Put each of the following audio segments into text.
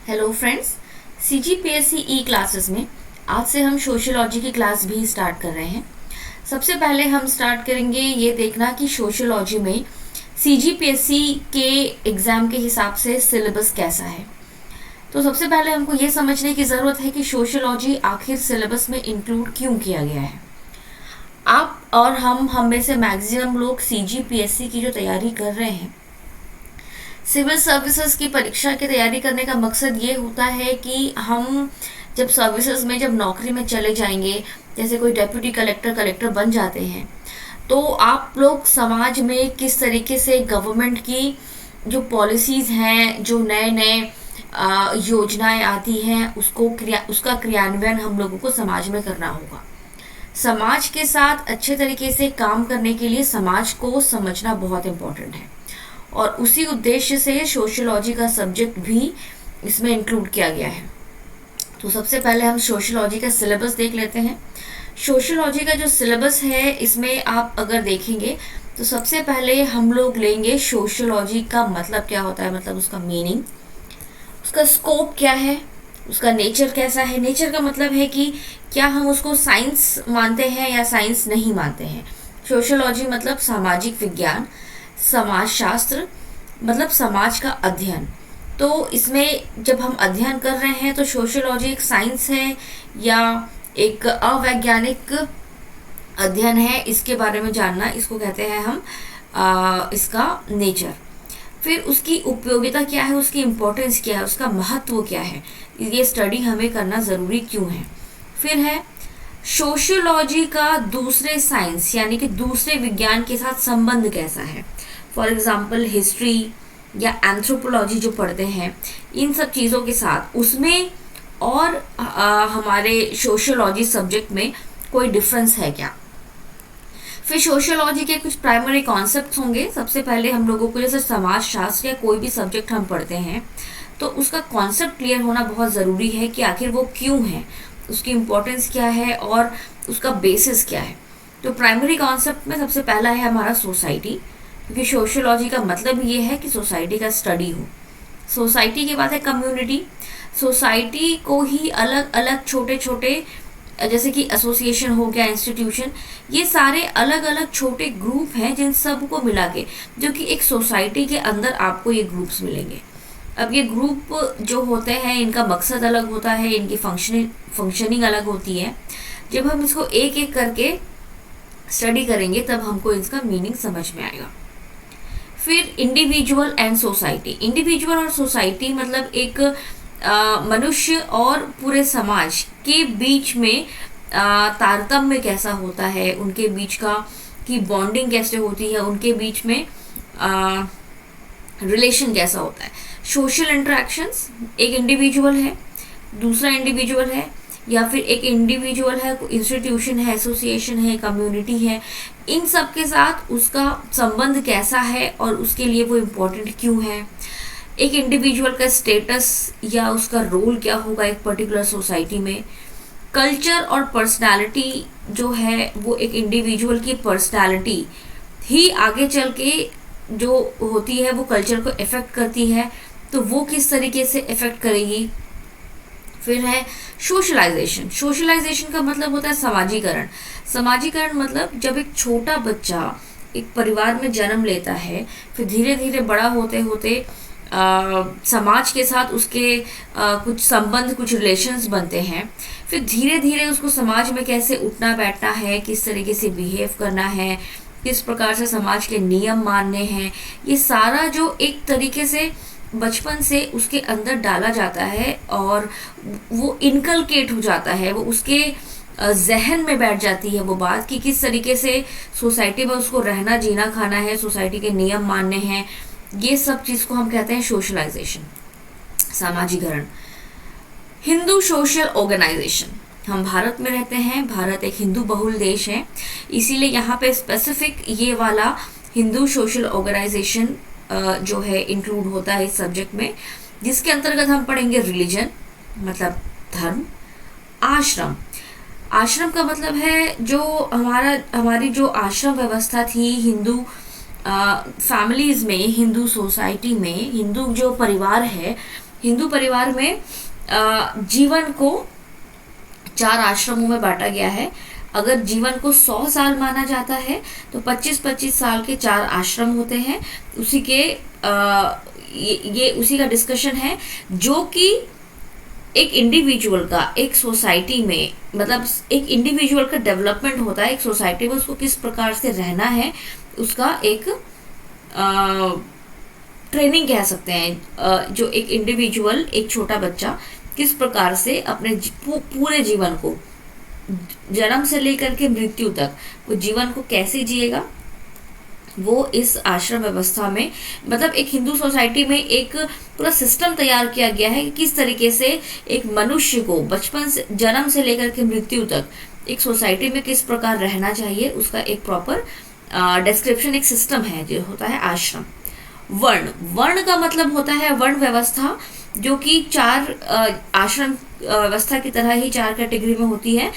Hello friends, CGPSC ई classes में आज से हम सोशियोलॉजी की क्लास भी स्टार्ट कर रहे हैं। सबसे पहले हम स्टार्ट करेंगे ये देखना कि सोशियोलॉजी में सीजीपीएससी के एग्ज़ाम के हिसाब से सिलेबस कैसा है। तो सबसे पहले हमको ये समझने की ज़रूरत है कि सोशियोलॉजी आखिर सिलेबस में इंक्लूड क्यों किया गया है। आप और हम में से मैक्सिमम लोग सीजीपीएससी की जो तैयारी कर रहे हैं, सिविल सर्विसेज की परीक्षा की तैयारी करने का मकसद ये होता है कि हम जब सर्विसेज में जब नौकरी में चले जाएंगे, जैसे कोई डेप्यूटी कलेक्टर बन जाते हैं, तो आप लोग समाज में किस तरीके से गवर्नमेंट की जो पॉलिसीज़ हैं, जो नए नए योजनाएं आती हैं, उसका क्रियान्वयन हम लोगों को समाज में करना होगा। समाज के साथ अच्छे तरीके से काम करने के लिए समाज को समझना बहुत इम्पोर्टेंट है और उसी उद्देश्य से सोशियोलॉजी का सब्जेक्ट भी इसमें इंक्लूड किया गया है। तो सबसे पहले हम सोशियोलॉजी का सिलेबस देख लेते हैं। सोशियोलॉजी का जो सिलेबस है, इसमें आप अगर देखेंगे तो सबसे पहले हम लोग लेंगे सोशियोलॉजी का मतलब क्या होता है, मतलब उसका मीनिंग, उसका स्कोप क्या है, उसका नेचर कैसा है। नेचर का मतलब है कि क्या हम उसको साइंस मानते हैं या साइंस नहीं मानते हैं। सोशियोलॉजी मतलब सामाजिक विज्ञान, समाज शास्त्र मतलब समाज का अध्ययन। तो इसमें जब हम अध्ययन कर रहे हैं तो सोशियोलॉजी एक साइंस है या एक अवैज्ञानिक अध्ययन है, इसके बारे में जानना, इसको कहते हैं हम इसका नेचर। फिर उसकी उपयोगिता क्या है, उसकी इम्पोर्टेंस क्या है, उसका महत्व क्या है, ये स्टडी हमें करना ज़रूरी क्यों है। फिर है सोशियोलॉजी का दूसरे साइंस यानी कि दूसरे विज्ञान के साथ संबंध कैसा है। फॉर एग्जाम्पल हिस्ट्री या एंथ्रोपोलॉजी जो पढ़ते हैं, इन सब चीज़ों के साथ उसमें और हमारे सोशियोलॉजी सब्जेक्ट में कोई डिफरेंस है क्या। फिर सोशियोलॉजी के कुछ प्राइमरी कॉन्सेप्ट्स होंगे। सबसे पहले हम लोगों को जैसे समाज शास्त्र या कोई भी सब्जेक्ट हम पढ़ते हैं तो उसका कॉन्सेप्ट क्लियर होना बहुत ज़रूरी है कि आखिर वो क्यों है, उसकी इम्पोर्टेंस क्या है और उसका बेसिस क्या है। तो प्राइमरी कॉन्सेप्ट में सबसे पहला है हमारा सोसाइटी, क्योंकि सोशियोलॉजी का मतलब ये है कि सोसाइटी का स्टडी हो। सोसाइटी के बाद है कम्युनिटी। सोसाइटी को ही अलग अलग छोटे छोटे, जैसे कि एसोसिएशन हो गया, इंस्टीट्यूशन, ये सारे अलग अलग छोटे ग्रुप हैं जिन सबको मिला के, जो कि एक सोसाइटी के अंदर आपको ये ग्रुप्स मिलेंगे। अब ये ग्रुप जो होते हैं इनका मकसद अलग होता है, इनकी फंक्शनिंग अलग होती है। जब हम इसको एक एक करके स्टडी करेंगे तब हमको इसका मीनिंग समझ में आएगा। फिर इंडिविजुअल एंड सोसाइटी। इंडिविजुअल और सोसाइटी मतलब एक मनुष्य और पूरे समाज के बीच में तारतम्य कैसा होता है, उनके बीच का की बॉन्डिंग कैसे होती है, उनके बीच में रिलेशन कैसा होता है। सोशल इंटरेक्शंस, एक इंडिविजुअल है, दूसरा इंडिविजुअल है, या फिर एक इंडिविजुअल है, इंस्टीट्यूशन है, एसोसिएशन है, कम्युनिटी है, इन सब के साथ उसका संबंध कैसा है और उसके लिए वो इम्पोर्टेंट क्यों है। एक इंडिविजुअल का स्टेटस या उसका रोल क्या होगा एक पर्टिकुलर सोसाइटी में। कल्चर और पर्सनालिटी जो है वो एक इंडिविजुअल की पर्सनालिटी ही आगे चल के जो होती है वो कल्चर को इफ़ेक्ट करती है, तो वो किस तरीके से इफ़ेक्ट करेगी। फिर है सोशलाइजेशन। सोशलाइजेशन का मतलब होता है समाजीकरण। समाजीकरण मतलब जब एक छोटा बच्चा एक परिवार में जन्म लेता है, फिर धीरे धीरे बड़ा होते होते समाज के साथ उसके कुछ संबंध, कुछ रिलेशंस बनते हैं। फिर धीरे धीरे उसको समाज में कैसे उठना बैठना है, किस तरीके से बिहेव करना है, किस प्रकार से समाज के नियम मानने हैं, ये सारा जो एक तरीके से बचपन से उसके अंदर डाला जाता है और वो इनकलकेट हो जाता है, वो उसके जहन में बैठ जाती है वो बात कि किस तरीके से सोसाइटी में उसको रहना, जीना, खाना है, सोसाइटी के नियम मानने हैं। ये सब चीज़ को हम कहते हैं सोशलाइजेशन, सामाजिकरण। Hindu social organisation. हम भारत में रहते हैं, भारत एक हिंदू बहुल देश है, इसीलिए यहाँ पे स्पेसिफिक ये वाला हिंदू सोशल ऑर्गेनाइजेशन जो है इंक्लूड होता है इस सब्जेक्ट में, जिसके अंतर्गत हम पढ़ेंगे रिलीजन मतलब धर्म। आश्रम। आश्रम का मतलब है जो हमारी जो आश्रम व्यवस्था थी हिंदू फैमिलीज़ में, हिंदू सोसाइटी में, हिंदू जो परिवार है हिंदू परिवार में जीवन को 4 आश्रमों में बांटा गया है। अगर जीवन को 100 साल माना जाता है तो 25-25 साल के 4 आश्रम होते हैं। उसी के ये उसी का डिस्कशन है, जो कि एक इंडिविजुअल का एक सोसाइटी में, मतलब एक इंडिविजुअल का डेवलपमेंट होता है एक सोसाइटी में, उसको किस प्रकार से रहना है, उसका एक ट्रेनिंग कह सकते हैं। जो एक इंडिविजुअल, एक छोटा बच्चा किस प्रकार से अपने पूरे जीवन को, जन्म से लेकर के मृत्यु तक, वो जीवन को कैसे जिएगा, वो इस आश्रम व्यवस्था में, मतलब एक हिंदू सोसाइटी में एक पूरा सिस्टम तैयार किया गया है कि किस तरीके से एक मनुष्य को बचपन से, जन्म से लेकर के मृत्यु तक एक सोसाइटी में किस प्रकार रहना चाहिए, उसका एक प्रॉपर डिस्क्रिप्शन, एक सिस्टम है जो होता है आश्रम। वर्ण, वर्ण का मतलब होता है वर्ण व्यवस्था, जो कि 4 आश्रम व्यवस्था की तरह ही 4 कैटेगरी में होती है।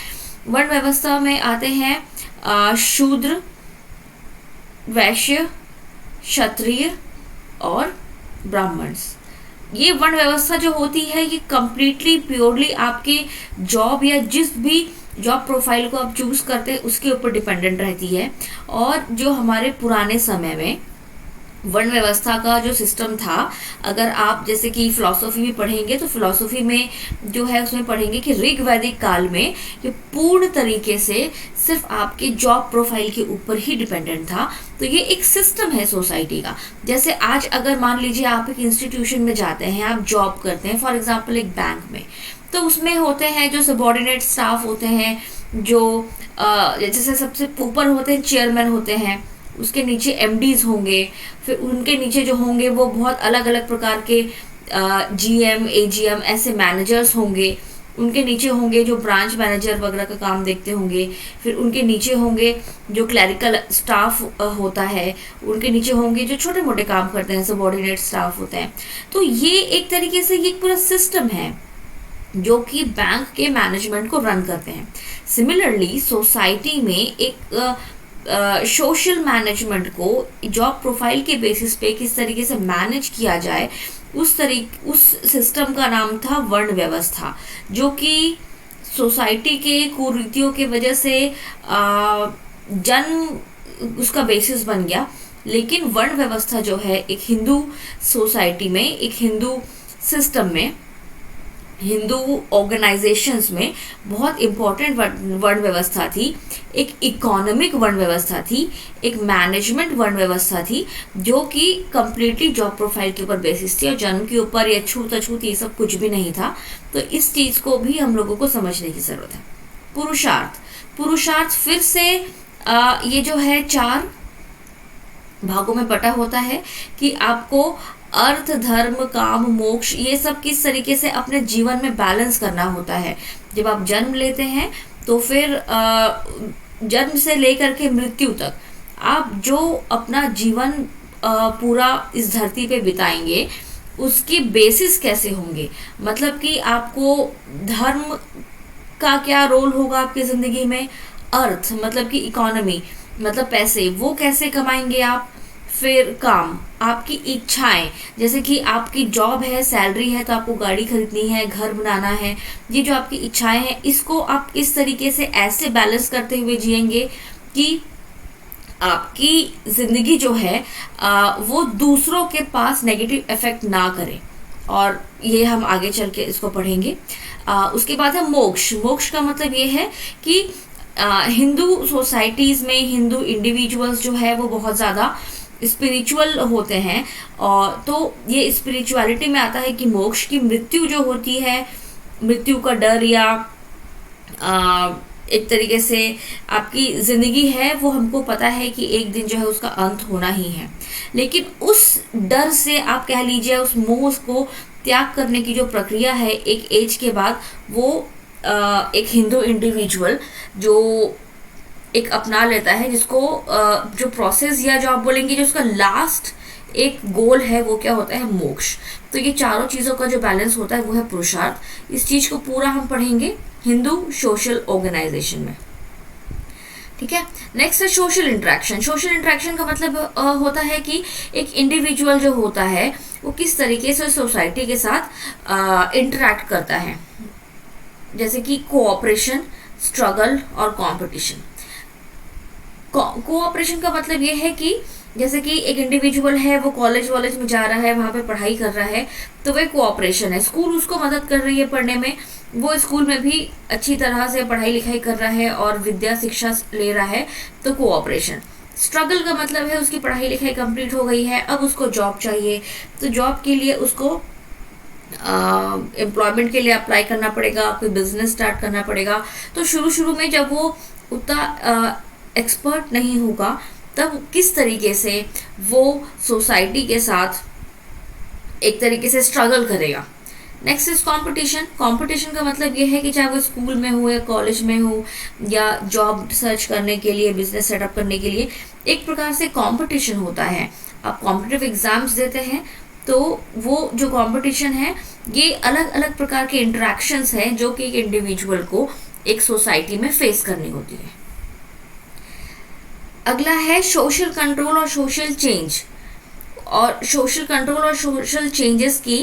वर्ण व्यवस्था में आते हैं शूद्र, वैश्य, क्षत्रिय और ब्राह्मण्स। ये वर्ण व्यवस्था जो होती है ये कंप्लीटली प्योरली आपके जॉब या जिस भी जॉब प्रोफाइल को आप चूज करते हैं उसके ऊपर डिपेंडेंट रहती है। और जो हमारे पुराने समय में वर्ण व्यवस्था का जो सिस्टम था, अगर आप जैसे कि फिलॉसफी में पढ़ेंगे तो फिलॉसफी में जो है उसमें पढ़ेंगे कि ऋग वैदिक काल में ये पूर्ण तरीके से सिर्फ आपके जॉब प्रोफाइल के ऊपर ही डिपेंडेंट था। तो ये एक सिस्टम है सोसाइटी का। जैसे आज अगर मान लीजिए आप एक इंस्टीट्यूशन में जाते हैं, आप जॉब करते हैं, फॉर एग्जाम्पल एक बैंक में, तो उसमें होते हैं जो सबॉर्डिनेट स्टाफ होते हैं, जो जैसे सबसे ऊपर होते हैं चेयरमैन होते हैं, उसके नीचे एमडीज होंगे, फिर उनके नीचे जो होंगे वो बहुत अलग अलग प्रकार के जीएम, एजीएम ऐसे मैनेजर्स होंगे, उनके नीचे होंगे जो ब्रांच मैनेजर वगैरह का काम देखते होंगे, फिर उनके नीचे होंगे जो क्लरिकल स्टाफ होता है, उनके नीचे होंगे जो छोटे मोटे काम करते हैं, सबऑर्डिनेट स्टाफ होते हैं। तो ये एक तरीके से ये पूरा सिस्टम है जो कि बैंक के मैनेजमेंट को रन करते हैं। सिमिलरली सोसाइटी में एक सोशल मैनेजमेंट को जॉब प्रोफाइल के बेसिस पे किस तरीके से मैनेज किया जाए, उस सिस्टम का नाम था वर्ण व्यवस्था, जो कि सोसाइटी के कुरीतियों के वजह से जन्म उसका बेसिस बन गया। लेकिन वर्ण व्यवस्था जो है एक हिंदू सोसाइटी में, एक हिंदू सिस्टम में, हिंदू ऑर्गेनाइजेशंस में बहुत इंपॉर्टेंट वर्ण व्यवस्था थी। एक इकोनॉमिक वर्ण व्यवस्था थी, एक मैनेजमेंट वर्ण व्यवस्था थी, जो कि कंप्लीटली जॉब प्रोफाइल के ऊपर बेसिस थी और जन्म के ऊपर या छूत अछूत ये सब कुछ भी नहीं था। तो इस चीज को भी हम लोगों को समझने की जरूरत है। पुरुषार्थ, पुरुषार्थ फिर से ये जो है 4 भागों में बटा होता है कि आपको अर्थ, धर्म, काम, मोक्ष ये सब किस तरीके से अपने जीवन में बैलेंस करना होता है। जब आप जन्म लेते हैं तो फिर जन्म से लेकर के मृत्यु तक आप जो अपना जीवन पूरा इस धरती पे बिताएंगे उसके बेसिस कैसे होंगे, मतलब कि आपको धर्म का क्या रोल होगा आपकी जिंदगी में, अर्थ मतलब कि इकोनॉमी मतलब पैसे, वो कैसे कमाएंगे आप, फिर काम, आपकी इच्छाएं, जैसे कि आपकी जॉब है, सैलरी है तो आपको गाड़ी खरीदनी है, घर बनाना है, ये जो आपकी इच्छाएं हैं इसको आप इस तरीके से ऐसे बैलेंस करते हुए जिएंगे कि आपकी जिंदगी जो है वो दूसरों के पास नेगेटिव इफेक्ट ना करे। और ये हम आगे चल के इसको पढ़ेंगे। उसके बाद है मोक्ष। मोक्ष का मतलब ये है कि हिंदू सोसाइटीज में हिंदू इंडिविजुअल्स जो है वो बहुत ज़्यादा स्पिरिचुअल होते हैं, और तो ये स्पिरिचुअलिटी में आता है कि मोक्ष की मृत्यु जो होती है, मृत्यु का डर या एक तरीके से आपकी ज़िंदगी है वो हमको पता है कि एक दिन जो है उसका अंत होना ही है, लेकिन उस डर से आप कह लीजिए उस मोह को त्याग करने की जो प्रक्रिया है एक एज के बाद, वो एक हिंदू इंडिविजुअल जो एक अपना लेता है, जिसको जो प्रोसेस या जो आप बोलेंगे जो उसका लास्ट एक गोल है वो क्या होता है, मोक्ष। तो ये चारों चीज़ों का जो बैलेंस होता है वो है पुरुषार्थ। इस चीज़ को पूरा हम पढ़ेंगे हिंदू सोशल ऑर्गेनाइजेशन में। ठीक है। नेक्स्ट है सोशल इंटरेक्शन। सोशल इंटरेक्शन का मतलब होता है कि एक इंडिविजुअल जो होता है वो किस तरीके से सोसाइटी के साथ इंटरेक्ट करता है, जैसे कि कोऑपरेशन, स्ट्रगल और कंपटीशन। कोऑपरेशन का मतलब ये है कि जैसे कि एक इंडिविजुअल है, वो कॉलेज में जा रहा है, वहां पे पढ़ाई कर रहा है, तो वह कोऑपरेशन है। स्कूल उसको मदद कर रही है पढ़ने में, वो स्कूल में भी अच्छी तरह से पढ़ाई लिखाई कर रहा है और विद्या शिक्षा ले रहा है, तो कोऑपरेशन। स्ट्रगल का मतलब है उसकी पढ़ाई लिखाई कंप्लीट हो गई है, अब उसको जॉब चाहिए, तो जॉब के लिए उसको एम्प्लॉयमेंट के लिए अप्लाई करना पड़ेगा, कोई बिजनेस स्टार्ट करना पड़ेगा। तो शुरू शुरू में जब वो उतना एक्सपर्ट नहीं होगा, तब किस तरीके से वो सोसाइटी के साथ एक तरीके से स्ट्रगल करेगा। Next is competition. कंपटीशन का मतलब ये है कि चाहे वो स्कूल में हो या कॉलेज में हो या जॉब सर्च करने के लिए, बिजनेस सेटअप करने के लिए, एक प्रकार से कंपटीशन होता है। आप कॉम्पिटिटिव एग्जाम्स देते हैं, तो वो जो कंपटीशन है ये अलग अलग प्रकार के इंटरेक्शंस हैं जो कि एक इंडिविजुअल को एक सोसाइटी में फेस करनी होती है। अगला है सोशल कंट्रोल और सोशल चेंज। और सोशल कंट्रोल और सोशल चेंजेस की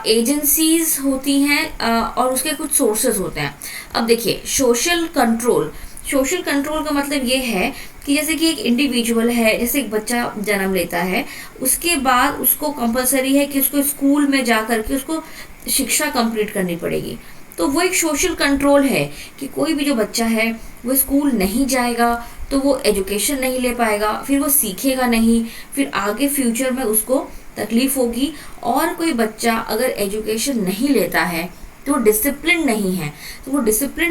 एजेंसीज होती हैं और उसके कुछ सोर्सेज होते हैं। अब देखिए, सोशल कंट्रोल का मतलब ये है कि जैसे कि एक इंडिविजुअल है, जैसे एक बच्चा जन्म लेता है, उसके बाद उसको कंपलसरी है कि उसको स्कूल में जा करके उसको शिक्षा कंप्लीट करनी पड़ेगी। तो वो एक सोशल कंट्रोल है कि कोई भी जो बच्चा है वो स्कूल नहीं जाएगा तो वो एजुकेशन नहीं ले पाएगा, फिर वो सीखेगा नहीं, फिर आगे फ्यूचर में उसको तकलीफ होगी। और कोई बच्चा अगर एजुकेशन नहीं लेता है तो वो डिसिप्लिन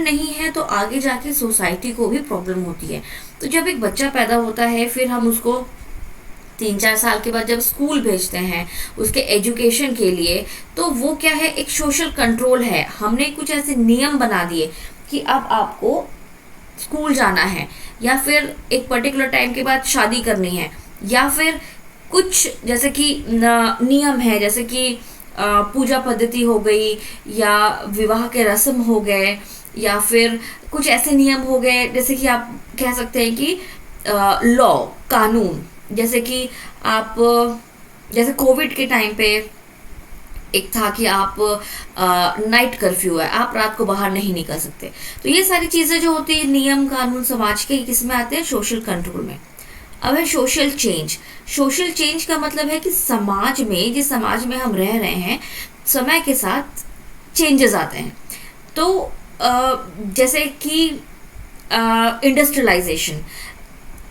नहीं है, तो आगे जाके सोसाइटी को भी प्रॉब्लम होती है। तो जब एक बच्चा पैदा होता है, फिर हम उसको 3-4 साल के बाद जब स्कूल भेजते हैं उसके एजुकेशन के लिए, तो वो क्या है, एक सोशल कंट्रोल है। हमने कुछ ऐसे नियम बना दिए कि अब आपको स्कूल जाना है, या फिर एक पर्टिकुलर टाइम के बाद शादी करनी है, या फिर कुछ जैसे कि नियम है, जैसे कि पूजा पद्धति हो गई, या विवाह के रस्म हो गए, या फिर कुछ ऐसे नियम हो गए, जैसे कि आप कह सकते हैं कि लॉ, कानून, जैसे कि आप जैसे कोविड के टाइम पे एक था कि आप नाइट कर्फ्यू है, आप रात को बाहर नहीं निकल सकते। तो ये सारी चीजें जो होती है, नियम कानून समाज के, किस में आते हैं, सोशल कंट्रोल में। अब है सोशल चेंज का मतलब है कि समाज में, जिस समाज में हम रह रहे हैं, समय के साथ चेंजेस आते हैं। तो जैसे कि इंडस्ट्रियलाइजेशन,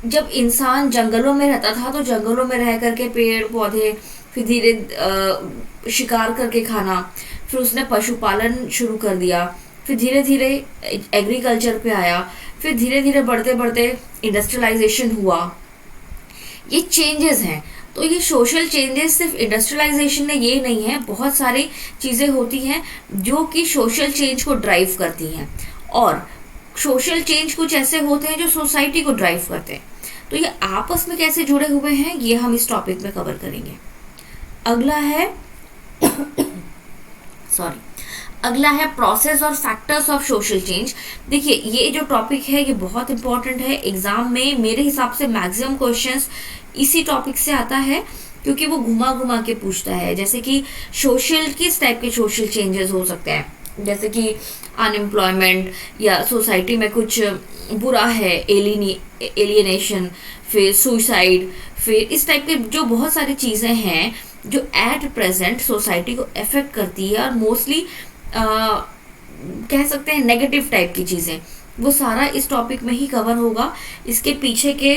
जब इंसान जंगलों में रहता था तो जंगलों में रह करके पेड़ पौधे, फिर धीरे शिकार करके खाना, फिर उसने पशुपालन शुरू कर दिया, फिर धीरे धीरे एग्रीकल्चर पे आया, फिर धीरे धीरे बढ़ते बढ़ते इंडस्ट्रियलाइजेशन हुआ। ये चेंजेस हैं। तो ये सोशल चेंजेस सिर्फ इंडस्ट्रियलाइजेशन में ये नहीं है, बहुत सारी चीज़ें होती हैं जो कि सोशल चेंज को ड्राइव करती हैं। और सोशल चेंज कुछ ऐसे होते हैं जो सोसाइटी को ड्राइव करते हैं। तो ये आपस में कैसे जुड़े हुए हैं, ये हम इस टॉपिक में कवर करेंगे। अगला है अगला है प्रोसेस और फैक्टर्स ऑफ सोशल चेंज। देखिए, ये जो टॉपिक है ये बहुत इंपॉर्टेंट है। एग्जाम में मेरे हिसाब से मैक्सिमम क्वेश्चंस इसी टॉपिक से आता है, क्योंकि वो घुमा घुमा के पूछता है। जैसे कि किस टाइप के सोशल चेंजेस हो सकते हैं, जैसे कि अनएम्प्लॉयमेंट, या सोसाइटी में कुछ बुरा है, एलियनेशन, फिर सुसाइड, फिर इस टाइप के जो बहुत सारी चीज़ें हैं जो एट प्रेजेंट सोसाइटी को अफेक्ट करती है, और मोस्टली कह सकते हैं नेगेटिव टाइप की चीज़ें, वो सारा इस टॉपिक में ही कवर होगा। इसके पीछे के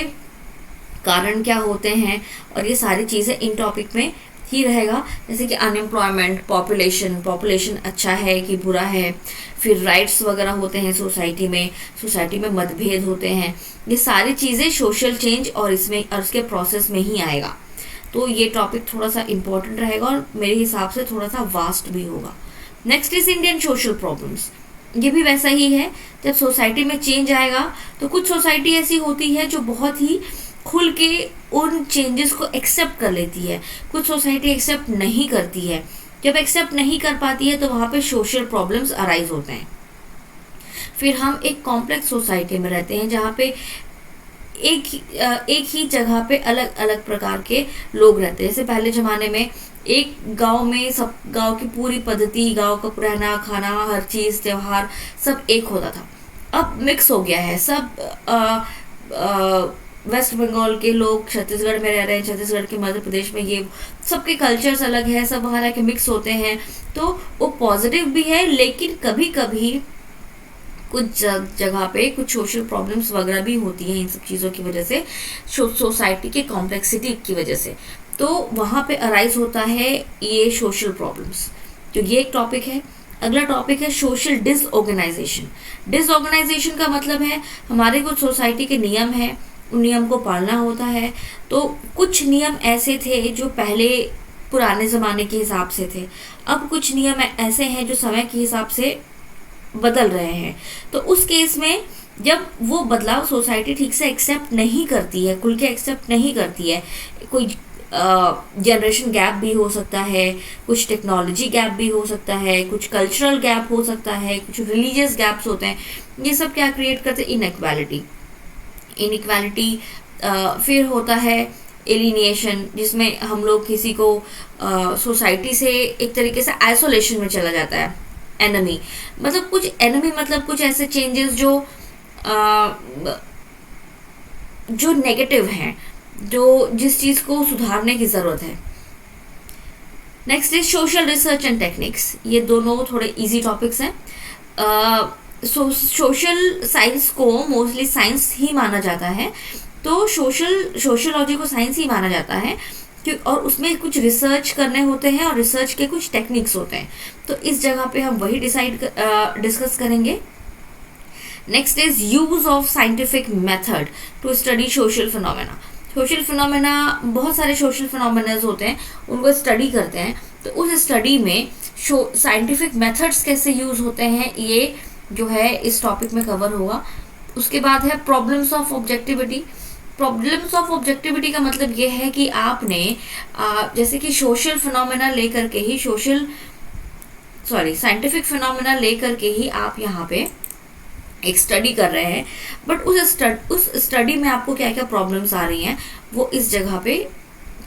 कारण क्या होते हैं और ये सारी चीज़ें इन टॉपिक में ही रहेगा। जैसे कि अनएम्प्लॉयमेंट, पॉपुलेशन अच्छा है कि बुरा है, फिर राइट्स वगैरह होते हैं सोसाइटी में मतभेद होते हैं, ये सारी चीज़ें सोशल चेंज और इसमें और उसके प्रोसेस में ही आएगा। तो ये टॉपिक थोड़ा सा इम्पोर्टेंट रहेगा और मेरे हिसाब से थोड़ा सा वास्ट भी होगा। Next is Indian social problems. ये भी वैसा ही है, जब सोसाइटी में चेंज आएगा तो कुछ सोसाइटी ऐसी होती है जो बहुत ही खुल के उन चेंजेस को एक्सेप्ट कर लेती है, कुछ सोसाइटी एक्सेप्ट नहीं करती है। जब एक्सेप्ट नहीं कर पाती है तो वहाँ पे सोशल प्रॉब्लम्स अराइज होते हैं। फिर हम एक कॉम्प्लेक्स सोसाइटी में रहते हैं जहाँ पे एक ही जगह पे अलग अलग प्रकार के लोग रहते हैं। जैसे पहले ज़माने में एक गांव में सब गांव की पूरी पद्धति, गांव का रहना खाना, हर चीज़, त्योहार सब एक होता था। अब मिक्स हो गया है सब। वेस्ट बंगाल के लोग छत्तीसगढ़ में रह रहे हैं, छत्तीसगढ़ के मध्य प्रदेश में, ये सबके कल्चर्स अलग है, सब वहाँ रह के मिक्स होते हैं। तो वो पॉजिटिव भी है, लेकिन कभी कभी कुछ जगह पे कुछ सोशल प्रॉब्लम्स वगैरह भी होती हैं इन सब चीज़ों की वजह से, सोसाइटी के कॉम्प्लेक्सिटी की वजह से। तो वहाँ पे अराइज होता है ये सोशल प्रॉब्लम्स। तो ये एक टॉपिक है। अगला टॉपिक है सोशल डिसऑर्गेनाइजेशन। डिसऑर्गेनाइजेशन का मतलब है हमारे कुछ सोसाइटी के नियम हैं, उन नियम को पालना होता है। तो कुछ नियम ऐसे थे जो पहले पुराने ज़माने के हिसाब से थे, अब कुछ नियम ऐसे हैं जो समय के हिसाब से बदल रहे हैं। तो उस केस में जब वो बदलाव सोसाइटी ठीक से एक्सेप्ट नहीं करती है, खुल के एक्सेप्ट नहीं करती है, कोई जनरेशन गैप भी हो सकता है, कुछ टेक्नोलॉजी गैप भी हो सकता है, कुछ कल्चरल गैप हो सकता है, कुछ रिलीजियस गैप्स होते हैं, ये सब क्या क्रिएट करते हैं? इनइक्वालिटी। फिर होता है एलिनिएशन, जिसमें हम लोग किसी को सोसाइटी से एक तरीके से आइसोलेशन में चला जाता है। एनमी मतलब कुछ ऐसे चेंजेस जो नेगेटिव हैं, जो जिस चीज़ को सुधारने की ज़रूरत है। Next is social research and techniques. ये दोनों थोड़े इजी टॉपिक्स हैं। सोशल साइंस को मोस्टली साइंस ही माना जाता है, तो सोशलॉजी को साइंस ही माना जाता है, और उसमें कुछ रिसर्च करने होते हैं और रिसर्च के कुछ टेक्निक्स होते हैं। तो इस जगह पे हम वही डिस्कस करेंगे। Next is use of scientific method to study social phenomena. Social phenomena, बहुत सारे सोशल फिनोमेनाज होते हैं, उनको स्टडी करते हैं। तो उस स्टडी में साइंटिफिक मेथड्स कैसे यूज होते हैं, ये जो है इस टॉपिक में कवर होगा। उसके बाद है problems of objectivity. Problems of objectivity का मतलब ये है कि आपने जैसे कि सोशल फिनोमेना लेकर के ही साइंटिफिक फिनोमेना लेकर के ही आप यहाँ पे एक स्टडी कर रहे हैं, बट उस स्टडी में आपको क्या क्या प्रॉब्लम्स आ रही हैं वो इस जगह पे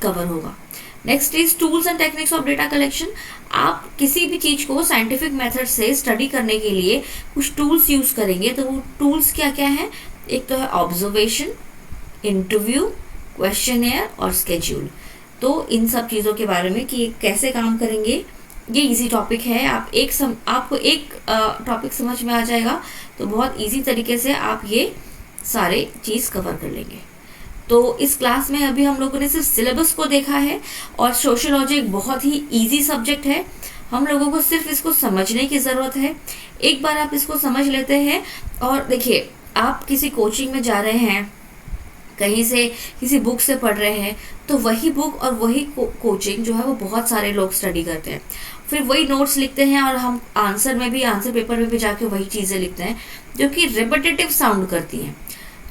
कवर होगा। Next is tools and techniques of data collection. आप किसी भी चीज़ को साइंटिफिक मेथड से स्टडी करने के लिए कुछ टूल्स यूज़ करेंगे। तो वो टूल्स क्या क्या हैं? एक तो है ऑब्जर्वेशन, इंटरव्यू, क्वेश्चनेयर और स्केड्यूल। तो इन सब चीज़ों के बारे में कि कैसे काम करेंगे, ये इजी टॉपिक है। आपको एक टॉपिक समझ में आ जाएगा तो बहुत इजी तरीके से आप ये सारे चीज़ कवर कर लेंगे। तो इस क्लास में अभी हम लोगों ने सिर्फ सिलेबस को देखा है, और सोशियोलॉजी एक बहुत ही इजी सब्जेक्ट है। हम लोगों को सिर्फ इसको समझने की ज़रूरत है। एक बार आप इसको समझ लेते हैं, और देखिए आप किसी कोचिंग में जा रहे हैं, कहीं से किसी बुक से पढ़ रहे हैं, तो वही बुक और वही कोचिंग जो है वो बहुत सारे लोग स्टडी करते हैं, फिर वही नोट्स लिखते हैं, और हम आंसर पेपर में भी जाके वही चीज़ें लिखते हैं जो कि रिपीटेटिव साउंड करती हैं।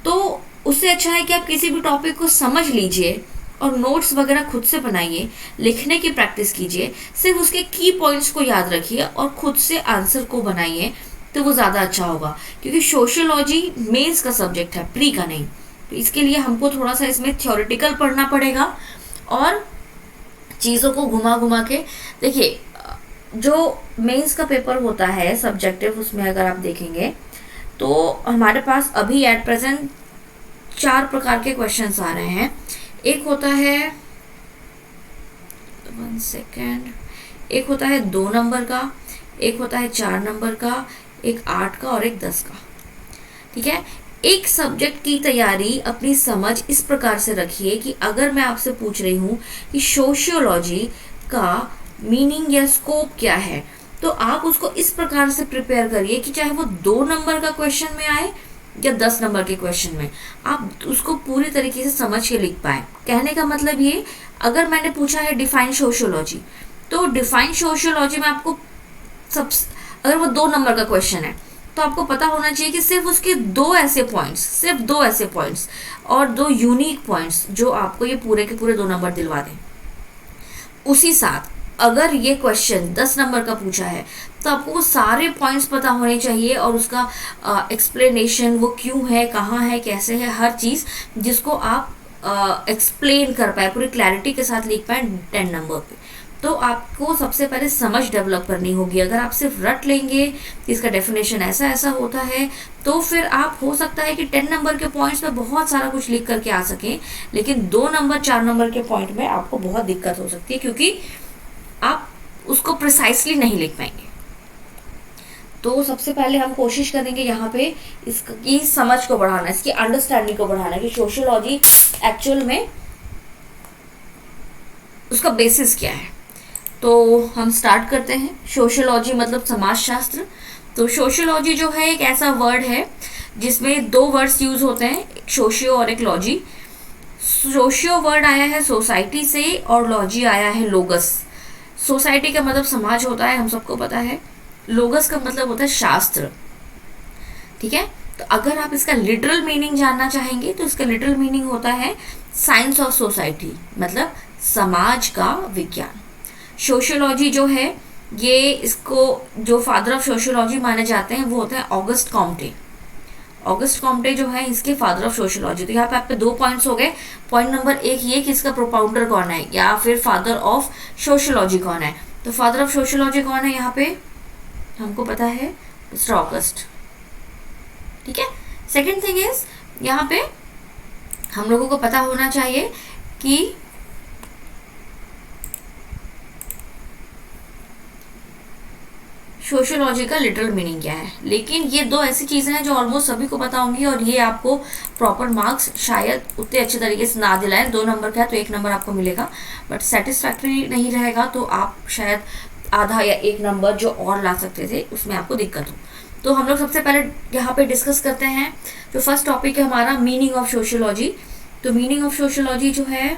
तो उससे अच्छा है कि आप किसी भी टॉपिक को समझ लीजिए और नोट्स वगैरह खुद से बनाइए, लिखने की प्रैक्टिस कीजिए, सिर्फ उसके की पॉइंट्स को याद रखिए और खुद से आंसर को बनाइए, तो वो ज़्यादा अच्छा होगा। क्योंकि सोशियोलॉजी मेंस का सब्जेक्ट है, प्री का नहीं। तो इसके लिए हमको थोड़ा सा इसमें थ्योरेटिकल पढ़ना पड़ेगा, और चीज़ों को घुमा घुमा के देखिए। जो मेंस का पेपर होता है सब्जेक्टिव, उसमें अगर आप देखेंगे तो हमारे पास अभी एट प्रेजेंट 4 प्रकार के क्वेश्चंस आ रहे हैं। एक होता है 1 सेकेंड, एक होता है 2 नंबर का, एक होता है 4 नंबर का, एक 8 का और एक 10 का। ठीक है, एक सब्जेक्ट की तैयारी, अपनी समझ इस प्रकार से रखिए कि अगर मैं आपसे पूछ रही हूँ कि सोशियोलॉजी का मीनिंग या स्कोप क्या है, तो आप उसको इस प्रकार से प्रिपेयर करिए कि चाहे वो 2 नंबर का क्वेश्चन में आए या 10 नंबर के क्वेश्चन में, आप उसको पूरी तरीके से समझ के लिख पाए। कहने का मतलब ये, अगर मैंने पूछा है डिफाइन सोशियोलॉजी, तो डिफाइन सोशियोलॉजी में आपको अगर वो 2 नंबर का क्वेश्चन है, तो आपको पता होना चाहिए कि सिर्फ उसके 2 ऐसे पॉइंट्स और 2 यूनिक पॉइंट्स जो आपको ये पूरे के पूरे 2 नंबर दिलवा दें। उसी साथ अगर ये क्वेश्चन 10 नंबर का पूछा है तो आपको वो सारे पॉइंट्स पता होने चाहिए और उसका एक्सप्लेनेशन वो क्यों है, कहाँ है, कैसे है, हर चीज़ जिसको आप एक्सप्लेन कर पाए, पूरी क्लैरिटी के साथ लिख पाए 10 नंबर पे। तो आपको सबसे पहले समझ डेवलप करनी होगी। अगर आप सिर्फ रट लेंगे कि इसका डेफिनेशन ऐसा ऐसा होता है तो फिर आप हो सकता है कि 10 नंबर के पॉइंट्स में बहुत सारा कुछ लिख करके आ सकें, लेकिन 2 नंबर 4 नंबर के पॉइंट में आपको बहुत दिक्कत हो सकती है क्योंकि आप उसको प्रिसाइसली नहीं लिख पाएंगे। तो सबसे पहले हम कोशिश करेंगे यहाँ पे इसकी समझ को बढ़ाना, इसकी अंडरस्टैंडिंग को बढ़ाना कि सोशियोलॉजी एक्चुअल में उसका बेसिस क्या है। तो हम स्टार्ट करते हैं। सोशियोलॉजी मतलब समाजशास्त्र। तो सोशियोलॉजी जो है एक ऐसा वर्ड है जिसमें 2 वर्ड्स यूज होते हैं, एक सोशियो और एक लॉजी। सोशियो वर्ड आया है सोसाइटी से और लॉजी आया है लोगस। सोसाइटी का मतलब समाज होता है, हम सबको पता है। लोगस का मतलब होता है शास्त्र, ठीक है। तो अगर आप इसका लिटरल मीनिंग जानना चाहेंगे तो इसका लिटरल मीनिंग होता है साइंस ऑफ सोसाइटी, मतलब समाज का विज्ञान। सोशियोलॉजी जो है ये, इसको जो फादर ऑफ सोशियोलॉजी माने जाते हैं वो होते हैं ऑगस्ट कॉम्टे। ऑगस्ट कॉम्टे जो है इसके फादर ऑफ सोशियोलॉजी। तो यहाँ पे आपके 2 पॉइंट्स हो गए। पॉइंट नंबर 1 ये कि इसका प्रोपाउंडर कौन है या फिर फादर ऑफ सोशियोलॉजी कौन है। तो फादर ऑफ सोशियोलॉजी कौन है यहाँ पे हमको पता है, मिस्टर ऑगस्ट, ठीक है। सेकेंड थिंग इज यहाँ पे हम लोगों को पता होना चाहिए कि सोशियोलॉजी का लिटरल मीनिंग क्या है। लेकिन ये 2 ऐसी चीज़ें हैं जो ऑलमोस्ट सभी को पता होंगी और ये आपको प्रॉपर मार्क्स शायद उतने अच्छे तरीके से ना दिलाएं। 2 नंबर का है तो 1 नंबर आपको मिलेगा, बट सेटिस्फैक्ट्री नहीं रहेगा तो आप शायद आधा या 1 नंबर जो और ला सकते थे उसमें आपको दिक्कत हो। तो हम लोग सबसे पहले यहाँ पे डिस्कस करते हैं जो फर्स्ट टॉपिक है हमारा, मीनिंग ऑफ सोशियोलॉजी। तो मीनिंग ऑफ सोशियोलॉजी जो है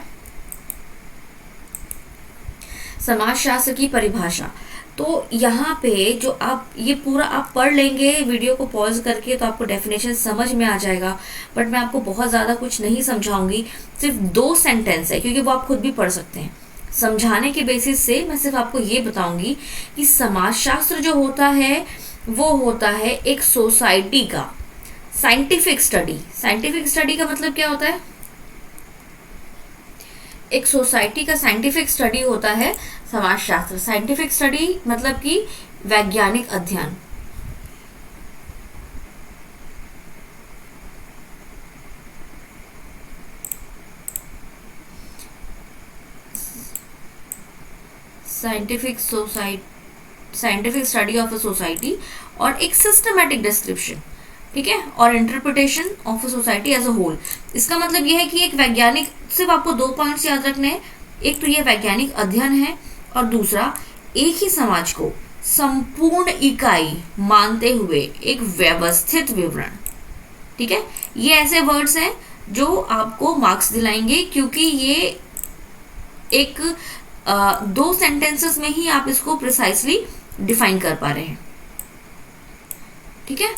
समाजशास्त्र की परिभाषा। तो यहाँ पे जो आप ये पूरा आप पढ़ लेंगे वीडियो को पॉज करके तो आपको डेफिनेशन समझ में आ जाएगा, बट मैं आपको बहुत ज़्यादा कुछ नहीं समझाऊंगी। सिर्फ 2 सेंटेंस है क्योंकि वो आप खुद भी पढ़ सकते हैं। समझाने के बेसिस से मैं सिर्फ आपको ये बताऊंगी कि समाजशास्त्र जो होता है वो होता है एक सोसाइटी का साइंटिफिक स्टडी। साइंटिफिक स्टडी का मतलब क्या होता है? एक सोसाइटी का साइंटिफिक स्टडी होता है समाजशास्त्र। साइंटिफिक स्टडी मतलब कि वैज्ञानिक अध्ययन। Scientific study of a society और एक सिस्टमैटिक डिस्क्रिप्शन, ठीक है, और interpretation of a society as a whole. इसका मतलब यह है कि एक वैज्ञानिक, सिर्फ आपको 2 पॉइंट्स याद रखने हैं। एक तो यह वैज्ञानिक अध्ययन है और दूसरा एक ही समाज को संपूर्ण इकाई मानते हुए एक व्यवस्थित विवरण, ठीक है। ये ऐसे वर्ड्स हैं जो आपको मार्क्स दिलाएंगे क्योंकि ये एक 2 सेंटेंसेस में ही आप इसको प्रिसाइसली डिफाइन कर पा रहे हैं, ठीक है।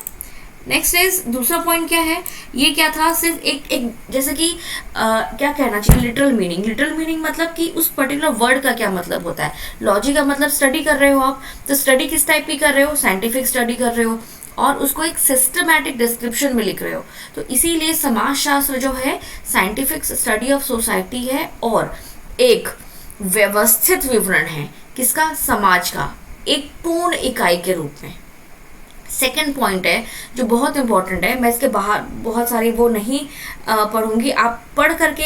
नेक्स्ट इज दूसरा पॉइंट क्या है, ये क्या था, सिर्फ एक जैसे कि क्या कहना चाहिए, लिटरल मीनिंग। लिटरल मीनिंग मतलब कि उस पर्टिकुलर वर्ड का क्या मतलब होता है। लॉजिक का मतलब स्टडी कर रहे हो आप, तो स्टडी किस टाइप की कर रहे हो, साइंटिफिक स्टडी कर रहे हो और उसको एक सिस्टमैटिक डिस्क्रिप्शन में लिख रहे हो। तो इसीलिए समाजशास्त्र जो है साइंटिफिक स्टडी ऑफ सोसाइटी है और एक व्यवस्थित विवरण है किसका, समाज का, एक पूर्ण इकाई के रूप में। सेकेंड पॉइंट है जो बहुत इंपॉर्टेंट है, मैं इसके बाहर बहुत सारी वो नहीं पढ़ूंगी, आप पढ़ करके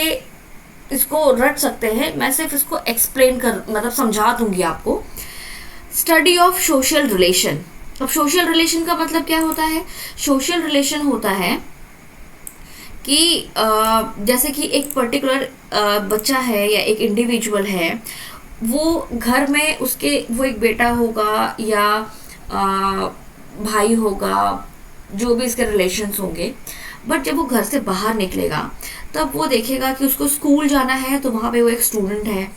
इसको रट सकते हैं, मैं सिर्फ इसको एक्सप्लेन कर मतलब समझा दूंगी आपको। Study of social relation. अब सोशल रिलेशन का मतलब क्या होता है? सोशल रिलेशन होता है कि जैसे कि एक पर्टिकुलर बच्चा है या एक इंडिविजुअल है, वो घर में उसके वो एक बेटा होगा या भाई होगा, जो भी इसके रिलेशंस होंगे, बट जब वो घर से बाहर निकलेगा तब वो देखेगा कि उसको स्कूल जाना है तो वहाँ पे वो एक स्टूडेंट है।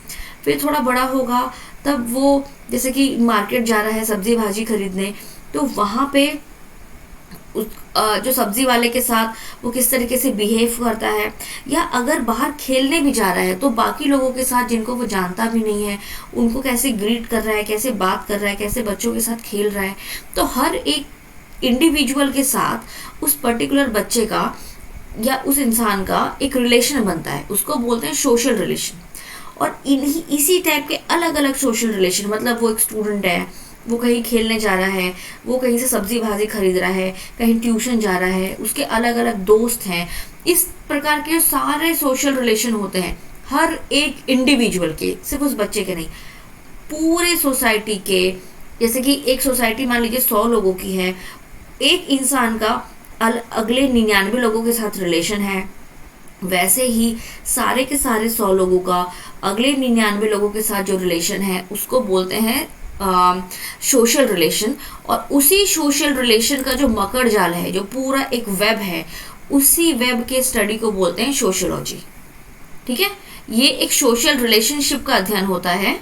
फिर थोड़ा बड़ा होगा तब वो जैसे कि मार्केट जा रहा है सब्जी भाजी खरीदने, तो वहाँ पे जो सब्जी वाले के साथ वो किस तरीके से बिहेव करता है, या अगर बाहर खेलने भी जा रहा है तो बाकी लोगों के साथ जिनको वो जानता भी नहीं है उनको कैसे ग्रीट कर रहा है, कैसे बात कर रहा है, कैसे बच्चों के साथ खेल रहा है। तो हर एक इंडिविजुअल के साथ उस पर्टिकुलर बच्चे का या उस इंसान का एक रिलेशन बनता है, उसको बोलते हैं सोशल रिलेशन। और इन्हीं इसी टाइप के अलग अलग सोशल रिलेशन, मतलब वो एक स्टूडेंट है, वो कहीं खेलने जा रहा है, वो कहीं से सब्जी भाजी खरीद रहा है, कहीं ट्यूशन जा रहा है, उसके अलग अलग दोस्त हैं। इस प्रकार के सारे सोशल रिलेशन होते हैं हर एक इंडिविजुअल के, सिर्फ उस बच्चे के नहीं, पूरे सोसाइटी के। जैसे कि एक सोसाइटी मान लीजिए 100 लोगों की है, एक इंसान का अगले 99 लोगों के साथ रिलेशन है, वैसे ही सारे के सारे 100 लोगों का अगले 99 लोगों के साथ जो रिलेशन है उसको बोलते हैं सोशल रिलेशन। और उसी सोशल रिलेशन का जो मकड़ जाल है, जो पूरा एक वेब है, उसी वेब के स्टडी को बोलते हैं सोशियोलॉजी। ठीक है, ये एक सोशल रिलेशनशिप का अध्ययन होता है।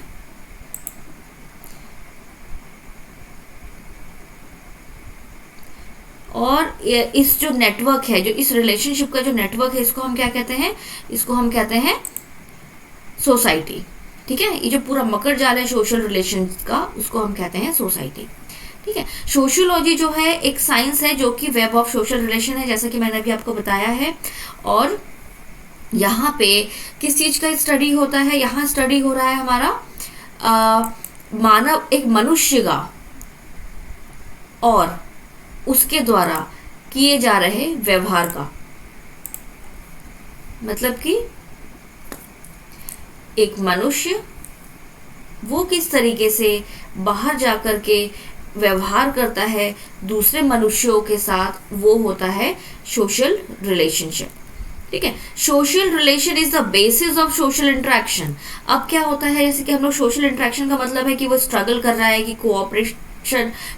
और इस जो नेटवर्क है, जो इस रिलेशनशिप का जो नेटवर्क है, इसको हम क्या कहते हैं, इसको हम कहते हैं सोसाइटी। ठीक है, ये जो पूरा मकर जाल है सोशल रिलेशन का, उसको हम कहते हैं सोसाइटी। ठीक है, सोशियोलॉजी जो है एक साइंस है जो कि वेब ऑफ सोशल रिलेशन है, जैसा कि मैंने अभी आपको बताया है। और यहाँ पे किस चीज का स्टडी होता है, यहाँ स्टडी हो रहा है हमारा मानव, एक मनुष्य का और उसके द्वारा किए जा रहे व्यवहार का। मतलब कि एक मनुष्य वो किस तरीके से बाहर जाकर के व्यवहार करता है दूसरे मनुष्यों के साथ, वो होता है सोशल रिलेशनशिप। ठीक है, social relation is the basis of social interaction. अब क्या होता है, जैसे कि हम लोग सोशल इंटरेक्शन का मतलब है कि वो स्ट्रगल कर रहा है, कि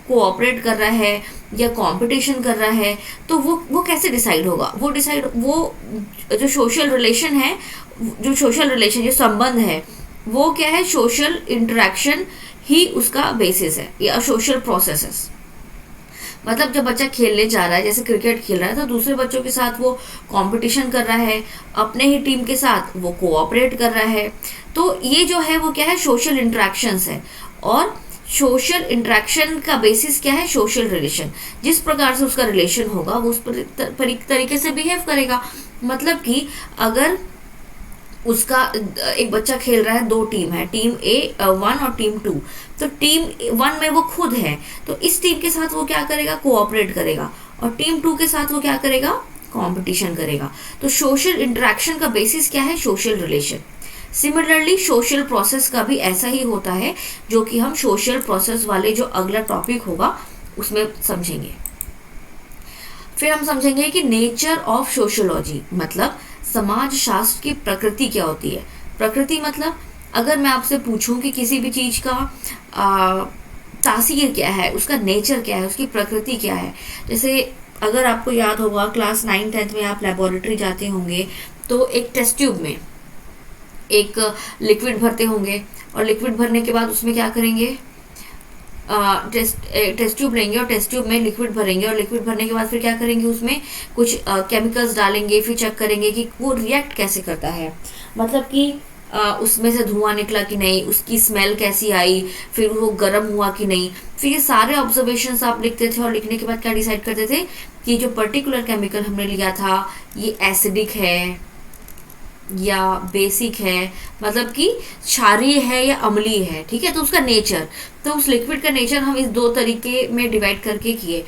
कोऑपरेट कर रहा है या कंपटीशन कर रहा है, तो वो कैसे डिसाइड होगा, वो जो सोशल रिलेशन है, जो संबंध है, वो क्या है, सोशल इंटरेक्शन ही उसका बेसिस है या सोशल प्रोसेसेस। मतलब जब बच्चा खेलने जा रहा है, जैसे क्रिकेट खेल रहा है, तो दूसरे बच्चों के साथ वो कंपटीशन कर रहा है, अपने ही टीम के साथ वो कोऑपरेट कर रहा है। तो ये जो है वो क्या है, सोशल इंटरेक्शंस है। और सोशल इंटरेक्शन का बेसिस क्या है, सोशल रिलेशन। जिस प्रकार से उसका रिलेशन होगा वो उस तरीके से बिहेव करेगा। मतलब कि अगर उसका एक बच्चा खेल रहा है, 2 टीम है, टीम A1 और टीम 2, तो टीम 1 में वो खुद है, तो इस टीम के साथ वो क्या करेगा, कोऑपरेट करेगा, और टीम 2 के साथ वो क्या करेगा, कंपटीशन करेगा। तो सोशल इंटरेक्शन का बेसिस क्या है, social relation. Similarly social process का भी ऐसा ही होता है, जो कि हम सोशल प्रोसेस वाले जो अगला टॉपिक होगा उसमें समझेंगे। फिर हम समझेंगे कि नेचर ऑफ सोशियोलॉजी, मतलब समाज शास्त्र की प्रकृति क्या होती है। प्रकृति मतलब अगर मैं आपसे पूछूं कि किसी भी चीज का तासीर क्या है, उसका नेचर क्या है, उसकी प्रकृति क्या है। जैसे अगर आपको याद होगा क्लास 9-10 में आप लेबोरेटरी जाते होंगे, तो एक टेस्ट ट्यूब में एक लिक्विड भरते होंगे, और लिक्विड भरने के बाद उसमें क्या करेंगे, टेस्ट ट्यूब लेंगे और टेस्ट ट्यूब में लिक्विड भरेंगे, और लिक्विड भरने के बाद फिर क्या करेंगे, उसमें कुछ केमिकल्स डालेंगे, फिर चेक करेंगे कि वो रिएक्ट कैसे करता है। मतलब कि उसमें से धुआं निकला कि नहीं, उसकी स्मेल कैसी आई, फिर वो गर्म हुआ कि नहीं। फिर ये सारे ऑब्जर्वेशंस आप लिखते थे, और लिखने के बाद क्या डिसाइड करते थे कि जो पर्टिकुलर केमिकल हमने लिया था ये एसिडिक है या बेसिक है, मतलब कि क्षारीय है या अम्लीय है। ठीक है, तो उसका नेचर, तो उस लिक्विड का नेचर हम इस 2 तरीके में डिवाइड करके किए।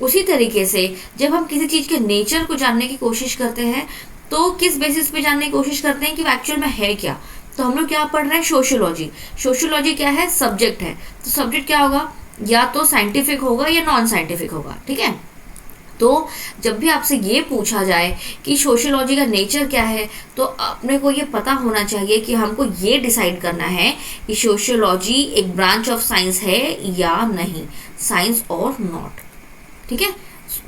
उसी तरीके से जब हम किसी चीज के नेचर को जानने की कोशिश करते हैं, तो किस बेसिस पे जानने की कोशिश करते हैं कि वो एक्चुअल में है क्या। तो हम लोग क्या पढ़ रहे हैं, सोशियोलॉजी। सोशियोलॉजी क्या है, सब्जेक्ट है। तो सब्जेक्ट क्या होगा, या तो साइंटिफिक होगा या नॉन साइंटिफिक होगा। ठीक है, तो जब भी आपसे ये पूछा जाए कि सोशियोलॉजी का नेचर क्या है, तो अपने को ये पता होना चाहिए कि हमको ये डिसाइड करना है कि सोशियोलॉजी एक ब्रांच ऑफ साइंस है या नहीं, साइंस और नॉट। ठीक है,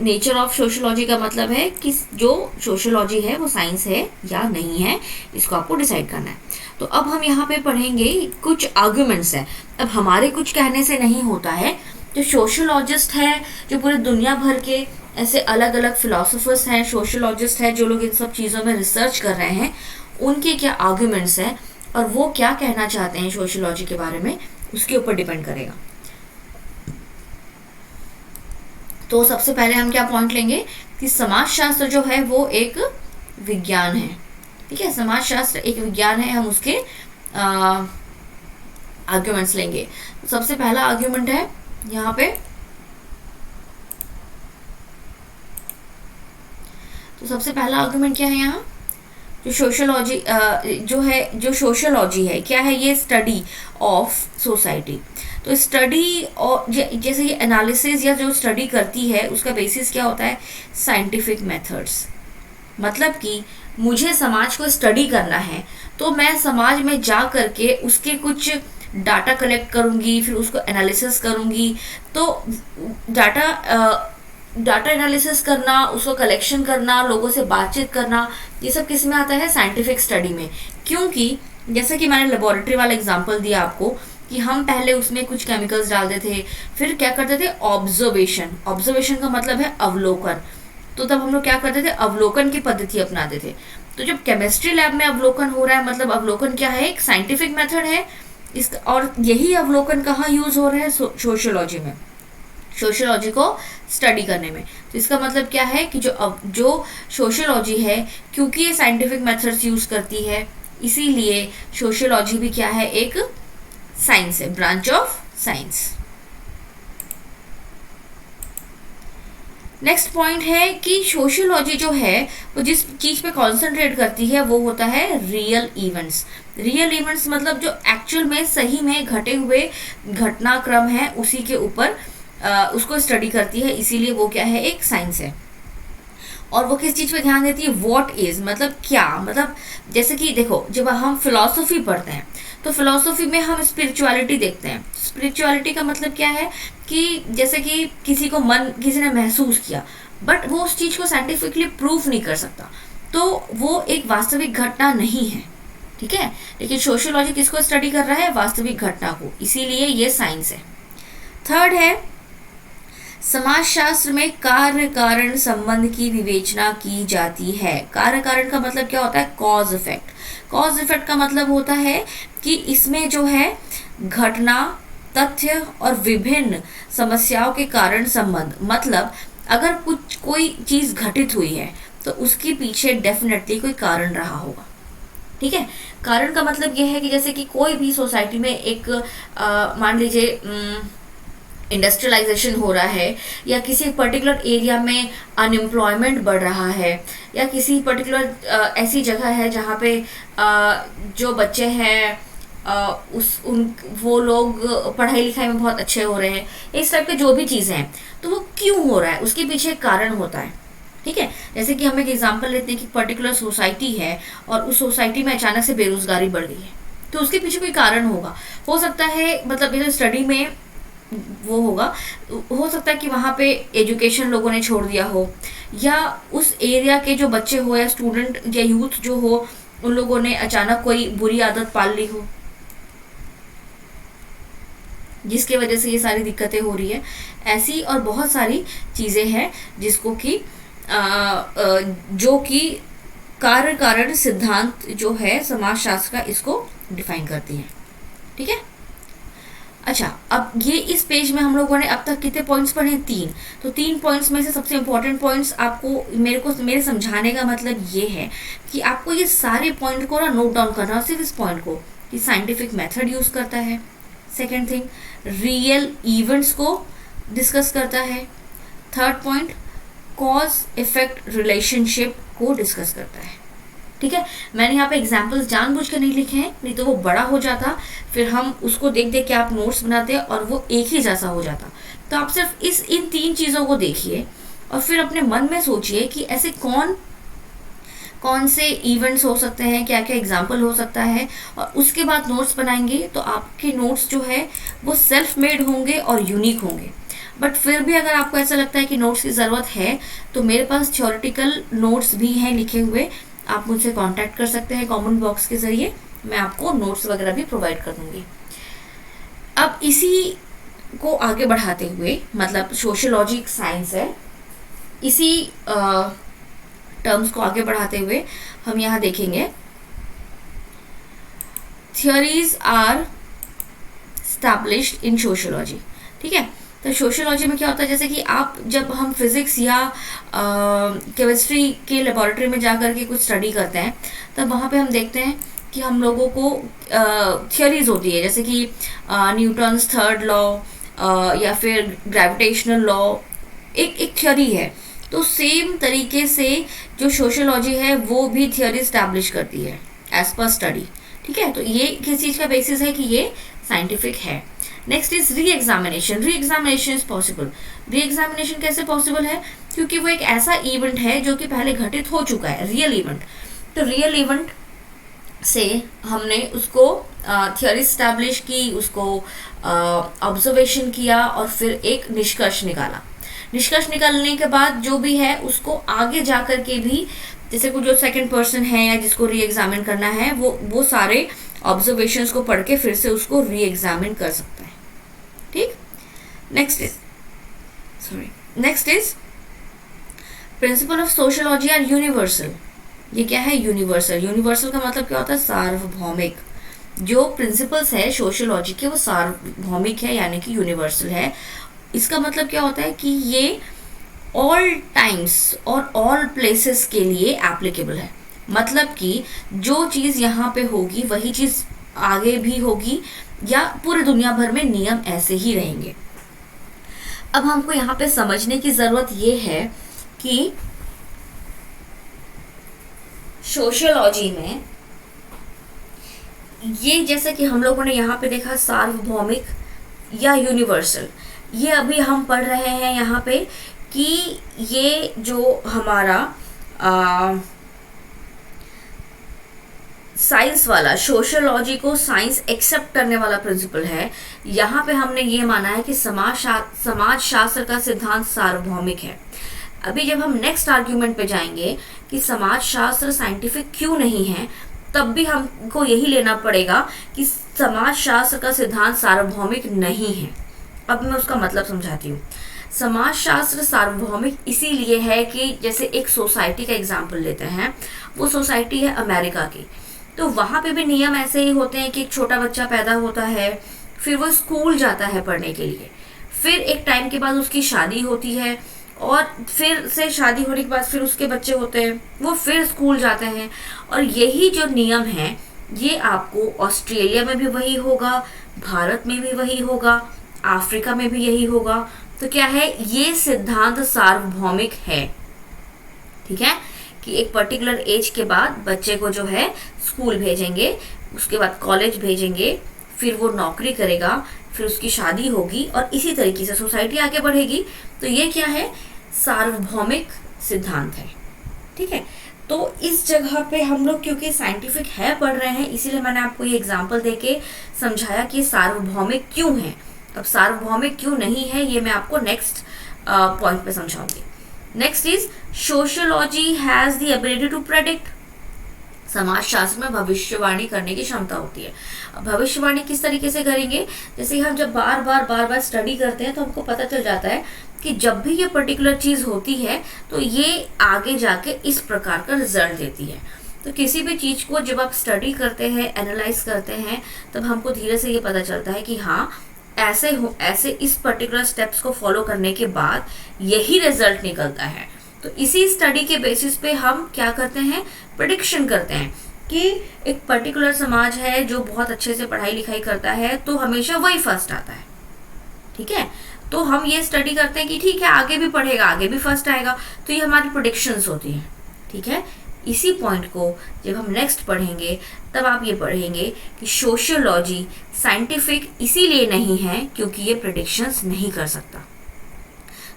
नेचर ऑफ सोशियोलॉजी का मतलब है कि जो सोशियोलॉजी है वो साइंस है या नहीं है, इसको आपको डिसाइड करना है। तो अब हम यहाँ पे पढ़ेंगे कुछ आर्ग्यूमेंट्स है। अब हमारे कुछ कहने से नहीं होता है, जो सोशियोलॉजिस्ट है, जो पूरे दुनिया भर के ऐसे अलग अलग फिलोसोफर्स हैं, सोशोलॉजिस्ट हैं जो लोग इन सब चीज़ों में रिसर्च कर रहे हैं, उनके क्या आर्ग्यूमेंट्स हैं और वो क्या कहना चाहते हैं सोशोलॉजी के बारे में, उसके ऊपर डिपेंड करेगा। तो सबसे पहले हम क्या पॉइंट लेंगे कि समाजशास्त्र जो है वो एक विज्ञान है। ठीक है, समाजशास्त्र एक विज्ञान है, हम उसके आर्ग्यूमेंट्स लेंगे। तो सबसे पहला आर्ग्यूमेंट है यहाँ पे, तो सबसे पहला आर्गुमेंट क्या है यहाँ, जो सोशोलॉजी जो सोशोलॉजी है क्या है, ये स्टडी ऑफ सोसाइटी। तो स्टडी और जैसे ये एनालिसिस या जो स्टडी करती है उसका बेसिस क्या होता है, साइंटिफिक मेथड्स। मतलब कि मुझे समाज को स्टडी करना है तो मैं समाज में जा करके उसके कुछ डाटा कलेक्ट करूंगी, फिर उसको एनालिसिस करूंगी। तो डाटा एनालिसिस करना, उसको कलेक्शन करना, लोगों से बातचीत करना, ये सब किस में आता है, साइंटिफिक स्टडी में। क्योंकि जैसे कि मैंने लेबोरेटरी वाला एग्जांपल दिया आपको कि हम पहले उसमें कुछ केमिकल्स डालते थे, फिर क्या करते थे, ऑब्जर्वेशन का मतलब है अवलोकन। तो तब हम लोग क्या करते थे, अवलोकन की पद्धति अपनाते थे। तो जब केमिस्ट्री लैब में अवलोकन हो रहा है, मतलब अवलोकन क्या है, एक साइंटिफिक मेथड है इसका, और यही अवलोकन कहाँ यूज हो रहा है, सोशियोलॉजी में, सोशियोलॉजी को स्टडी करने में। तो इसका मतलब क्या है कि जो सोशियोलॉजी है, क्योंकि ये साइंटिफिक मेथड्स यूज करती है, इसीलिए सोशियोलॉजी भी क्या है, एक साइंस है, branch of science. Next point है कि सोशियोलॉजी जो है वो जिस चीज पे कॉन्सेंट्रेट करती है वो होता है रियल इवेंट्स। रियल इवेंट्स मतलब जो एक्चुअल में सही में घटे हुए घटनाक्रम है उसी के ऊपर उसको स्टडी करती है, इसीलिए वो क्या है, एक साइंस है। और वो किस चीज पे ध्यान देती है, व्हाट इज मतलब क्या, मतलब जैसे कि देखो जब हम फिलॉसफी पढ़ते हैं तो फिलॉसफी में हम स्पिरिचुअलिटी देखते हैं। स्पिरिचुअलिटी का मतलब क्या है कि जैसे कि किसी ने महसूस किया, बट वो उस चीज को साइंटिफिकली प्रूफ नहीं कर सकता, तो वो एक वास्तविक घटना नहीं है। ठीक है, लेकिन सोशियोलॉजी किसको स्टडी कर रहा है, वास्तविक घटना को, इसीलिए ये साइंस है। थर्ड है, समाजशास्त्र में कार्य कारण संबंध की विवेचना की जाती है। कार्य कारण का मतलब क्या होता है, कॉज इफेक्ट। कॉज इफेक्ट का मतलब होता है कि इसमें जो है घटना, तथ्य और विभिन्न समस्याओं के कारण संबंध, मतलब अगर कोई चीज घटित हुई है तो उसके पीछे डेफिनेटली कोई कारण रहा होगा। ठीक है, कारण का मतलब यह है कि जैसे कि कोई भी सोसाइटी में एक मान लीजिए इंडस्ट्रियलाइजेशन हो रहा है, या किसी पर्टिकुलर एरिया में अनएम्प्लॉयमेंट बढ़ रहा है, या किसी पर्टिकुलर ऐसी जगह है जहाँ पे जो बच्चे हैं वो लोग पढ़ाई लिखाई में बहुत अच्छे हो रहे हैं, इस टाइप के जो भी चीज़ें हैं, तो वो क्यों हो रहा है, उसके पीछे एक कारण होता है। ठीक है, जैसे कि हम एक एग्जांपल लेते हैं कि पर्टिकुलर सोसाइटी है और उस सोसाइटी में अचानक से बेरोजगारी बढ़ गई है, तो उसके पीछे कोई कारण होगा। हो सकता है, मतलब ये स्टडी में वो होगा, हो सकता है कि वहाँ पे एजुकेशन लोगों ने छोड़ दिया हो, या उस एरिया के जो बच्चे हो या स्टूडेंट या यूथ जो हो उन लोगों ने अचानक कोई बुरी आदत पाल ली हो, जिसके वजह से ये सारी दिक्कतें हो रही है। ऐसी और बहुत सारी चीज़ें हैं जिसको कि जो कि कार्य कारण सिद्धांत जो है समाजशास्त्र का, इसको डिफाइन करती है। ठीक है, अच्छा, अब ये इस पेज में हम लोगों ने अब तक कितने पॉइंट्स पढ़े, 3। तो 3 पॉइंट्स में से सबसे इंपॉर्टेंट पॉइंट्स आपको मेरे समझाने का मतलब ये है कि आपको ये सारे पॉइंट को ना नोट डाउन करना, सिर्फ इस पॉइंट को कि साइंटिफिक मेथड यूज करता है। सेकेंड थिंग, रियल इवेंट्स को डिस्कस करता है। Third point, cause effect relationship को डिस्कस करता है। ठीक है, मैंने यहाँ पे एग्जाम्पल्स जानबूझ के नहीं लिखे हैं, नहीं तो वो बड़ा हो जाता, फिर हम उसको देख देख के आप नोट्स बनाते और वो एक ही जैसा हो जाता। तो आप सिर्फ इन 3 चीज़ों को देखिए और फिर अपने मन में सोचिए कि ऐसे कौन से इवेंट्स हो सकते हैं, क्या क्या एग्जाम्पल हो सकता है, और उसके बाद नोट्स बनाएंगे तो आपके नोट्स जो है वो सेल्फ मेड होंगे और यूनिक होंगे। बट फिर भी अगर आपको ऐसा लगता है कि नोट्स की ज़रूरत है तो मेरे पास थ्योरेटिकल नोट्स भी हैं लिखे हुए, आप मुझसे कांटेक्ट कर सकते हैं कमेंट बॉक्स के ज़रिए, मैं आपको नोट्स वगैरह भी प्रोवाइड कर दूंगी। अब इसी को आगे बढ़ाते हुए, मतलब सोशियोलॉजी एक साइंस है, इसी टर्म्स को आगे बढ़ाते हुए हम यहाँ देखेंगे theories are established in sociology. ठीक है, तो सोशियोलॉजी में क्या होता है, जैसे कि आप जब हम फिजिक्स या केमिस्ट्री के लेबोरेटरी में जा कर के कुछ स्टडी करते हैं तब वहाँ पे हम देखते हैं कि हम लोगों को थियोरीज होती है, जैसे कि न्यूटन्स थर्ड लॉ या फिर ग्रेविटेशनल लॉ एक थ्योरी है। तो सेम तरीके से जो सोशियोलॉजी है वो भी थ्योरी स्टैब्लिश करती है एज पर स्टडी। ठीक है, तो ये किस चीज़ का बेसिस है कि ये साइंटिफिक है। Next is re examination. Re examination is possible. Re examination कैसे पॉसिबल है, क्योंकि वो एक ऐसा इवेंट है जो कि पहले घटित हो चुका है, रियल इवेंट। तो रियल इवेंट से हमने उसको थियोरी स्टैब्लिश की, उसको ऑब्जर्वेशन किया और फिर एक निष्कर्ष निकाला। निष्कर्ष निकालने के बाद जो भी है उसको आगे जा कर के भी, जैसे कोई जो सेकंड पर्सन है या जिसको री एग्जामिन करना है वो सारे ऑब्जर्वेशंस को पढ़ के फिर से उसको री एग्जामिन कर सकता है। ठीक, next is principle of sociology are universal. ये क्या है, यूनिवर्सल। यूनिवर्सल का मतलब क्या होता है, सार्वभौमिक। जो प्रिंसिपल्स है सोशियोलॉजी के वो सार्वभौमिक है, यानी कि यूनिवर्सल है। इसका मतलब क्या होता है कि ये ऑल टाइम्स और ऑल प्लेसेस के लिए एप्लीकेबल है। मतलब कि जो चीज़ यहाँ पे होगी वही चीज़ आगे भी होगी, या पूरी दुनिया भर में नियम ऐसे ही रहेंगे। अब हमको यहाँ पे समझने की ज़रूरत ये है कि सोशियोलॉजी में ये, जैसे कि हम लोगों ने यहाँ पे देखा सार्वभौमिक या यूनिवर्सल, ये अभी हम पढ़ रहे हैं यहाँ पे कि ये जो हमारा साइंस वाला, सोशियोलॉजी को साइंस एक्सेप्ट करने वाला प्रिंसिपल है। यहाँ पे हमने ये माना है कि समाज शास्त्र का सिद्धांत सार्वभौमिक है। अभी जब हम नेक्स्ट आर्ग्यूमेंट पे जाएंगे कि समाज शास्त्र साइंटिफिक क्यों नहीं है, तब भी हमको यही लेना पड़ेगा कि समाज शास्त्र का सिद्धांत सार्वभौमिक नहीं है। अब मैं उसका मतलब समझाती हूँ। समाज शास्त्र सार्वभौमिक इसीलिए है कि जैसे एक सोसाइटी का एग्जाम्पल लेते हैं, वो सोसाइटी है अमेरिका की, तो वहाँ पे भी नियम ऐसे ही होते हैं कि एक छोटा बच्चा पैदा होता है, फिर वो स्कूल जाता है पढ़ने के लिए, फिर एक टाइम के बाद उसकी शादी होती है, और फिर से शादी होने के बाद फिर उसके बच्चे होते हैं, वो फिर स्कूल जाते हैं। और यही जो नियम है ये आपको ऑस्ट्रेलिया में भी वही होगा, भारत में भी वही होगा, अफ्रीका में भी यही होगा। तो क्या है, ये सिद्धांत सार्वभौमिक है। ठीक है, कि एक पर्टिकुलर एज के बाद बच्चे को जो है स्कूल भेजेंगे, उसके बाद कॉलेज भेजेंगे, फिर वो नौकरी करेगा, फिर उसकी शादी होगी, और इसी तरीके से सोसाइटी आगे बढ़ेगी। तो ये क्या है, सार्वभौमिक सिद्धांत है। ठीक है, तो इस जगह पे हम लोग क्योंकि साइंटिफिक है पढ़ रहे हैं, इसीलिए मैंने आपको ये एग्जांपल देके समझाया कि सार्वभौमिक क्यों है। अब सार्वभौमिक क्यों नहीं है ये मैं आपको नेक्स्ट पॉइंट पे समझाऊंगी। Next is sociology has the ability to predict. समाज शास्त्र में भविष्यवाणी करने की क्षमता होती है। अब भविष्यवाणी किस तरीके से करेंगे, जैसे हम जब बार बार स्टडी करते हैं तो हमको पता चल जाता है कि जब भी ये पर्टिकुलर चीज होती है तो ये आगे जाके इस प्रकार का रिजल्ट देती है। तो किसी भी चीज को जब आप स्टडी करते हैं, एनालाइज करते हैं, तब हमको धीरे से ये पता चलता है कि हाँ ऐसे इस पर्टिकुलर स्टेप्स को फॉलो करने के बाद यही रिजल्ट निकलता है। तो इसी स्टडी के बेसिस पे हम क्या करते हैं, प्रेडिक्शन करते हैं कि एक पर्टिकुलर समाज है जो बहुत अच्छे से पढ़ाई लिखाई करता है तो हमेशा वही फर्स्ट आता है। ठीक है, तो हम ये स्टडी करते हैं कि ठीक है आगे भी पढ़ेगा, आगे भी फर्स्ट आएगा, तो ये हमारी प्रेडिक्शंस होती हैं। ठीक है, इसी पॉइंट को जब हम नेक्स्ट पढ़ेंगे तब आप ये पढ़ेंगे कि सोशियोलॉजी साइंटिफिक इसीलिए नहीं है क्योंकि ये प्रेडिक्शंस नहीं कर सकता।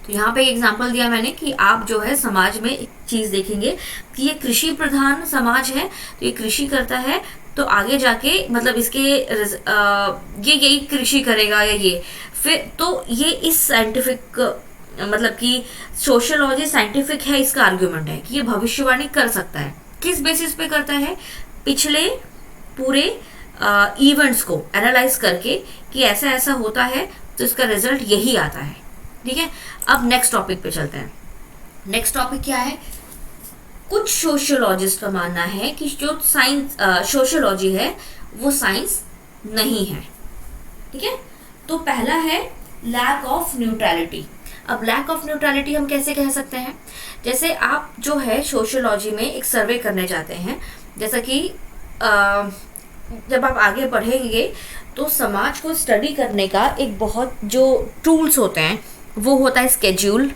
तो यहाँ पे एग्जांपल दिया मैंने कि आप जो है समाज में एक चीज देखेंगे कि ये कृषि प्रधान समाज है, तो ये कृषि करता है, तो आगे जाके मतलब इसके ये यही कृषि करेगा या ये फिर, तो ये इस साइंटिफिक मतलब कि सोशियोलॉजी साइंटिफिक है, इसका आर्ग्यूमेंट है कि ये भविष्यवाणी कर सकता है। किस बेसिस पे करता है, पिछले पूरे इवेंट्स को एनालाइज करके कि ऐसा ऐसा होता है तो इसका रिजल्ट यही आता है। ठीक है, अब नेक्स्ट टॉपिक पे चलते हैं। नेक्स्ट टॉपिक क्या है? कुछ सोशियोलॉजिस्ट का मानना है कि जो साइंस सोशियोलॉजी है वो साइंस नहीं है। ठीक है, तो पहला है लैक ऑफ न्यूट्रलिटी। अब लैक ऑफ न्यूट्रलिटी हम कैसे कह सकते हैं? जैसे आप जो है सोशियोलॉजी में एक सर्वे करने जाते हैं, जैसा कि जब आप आगे बढ़ेंगे तो समाज को स्टडी करने का एक बहुत जो टूल्स होते हैं वो होता है स्केड्यूल,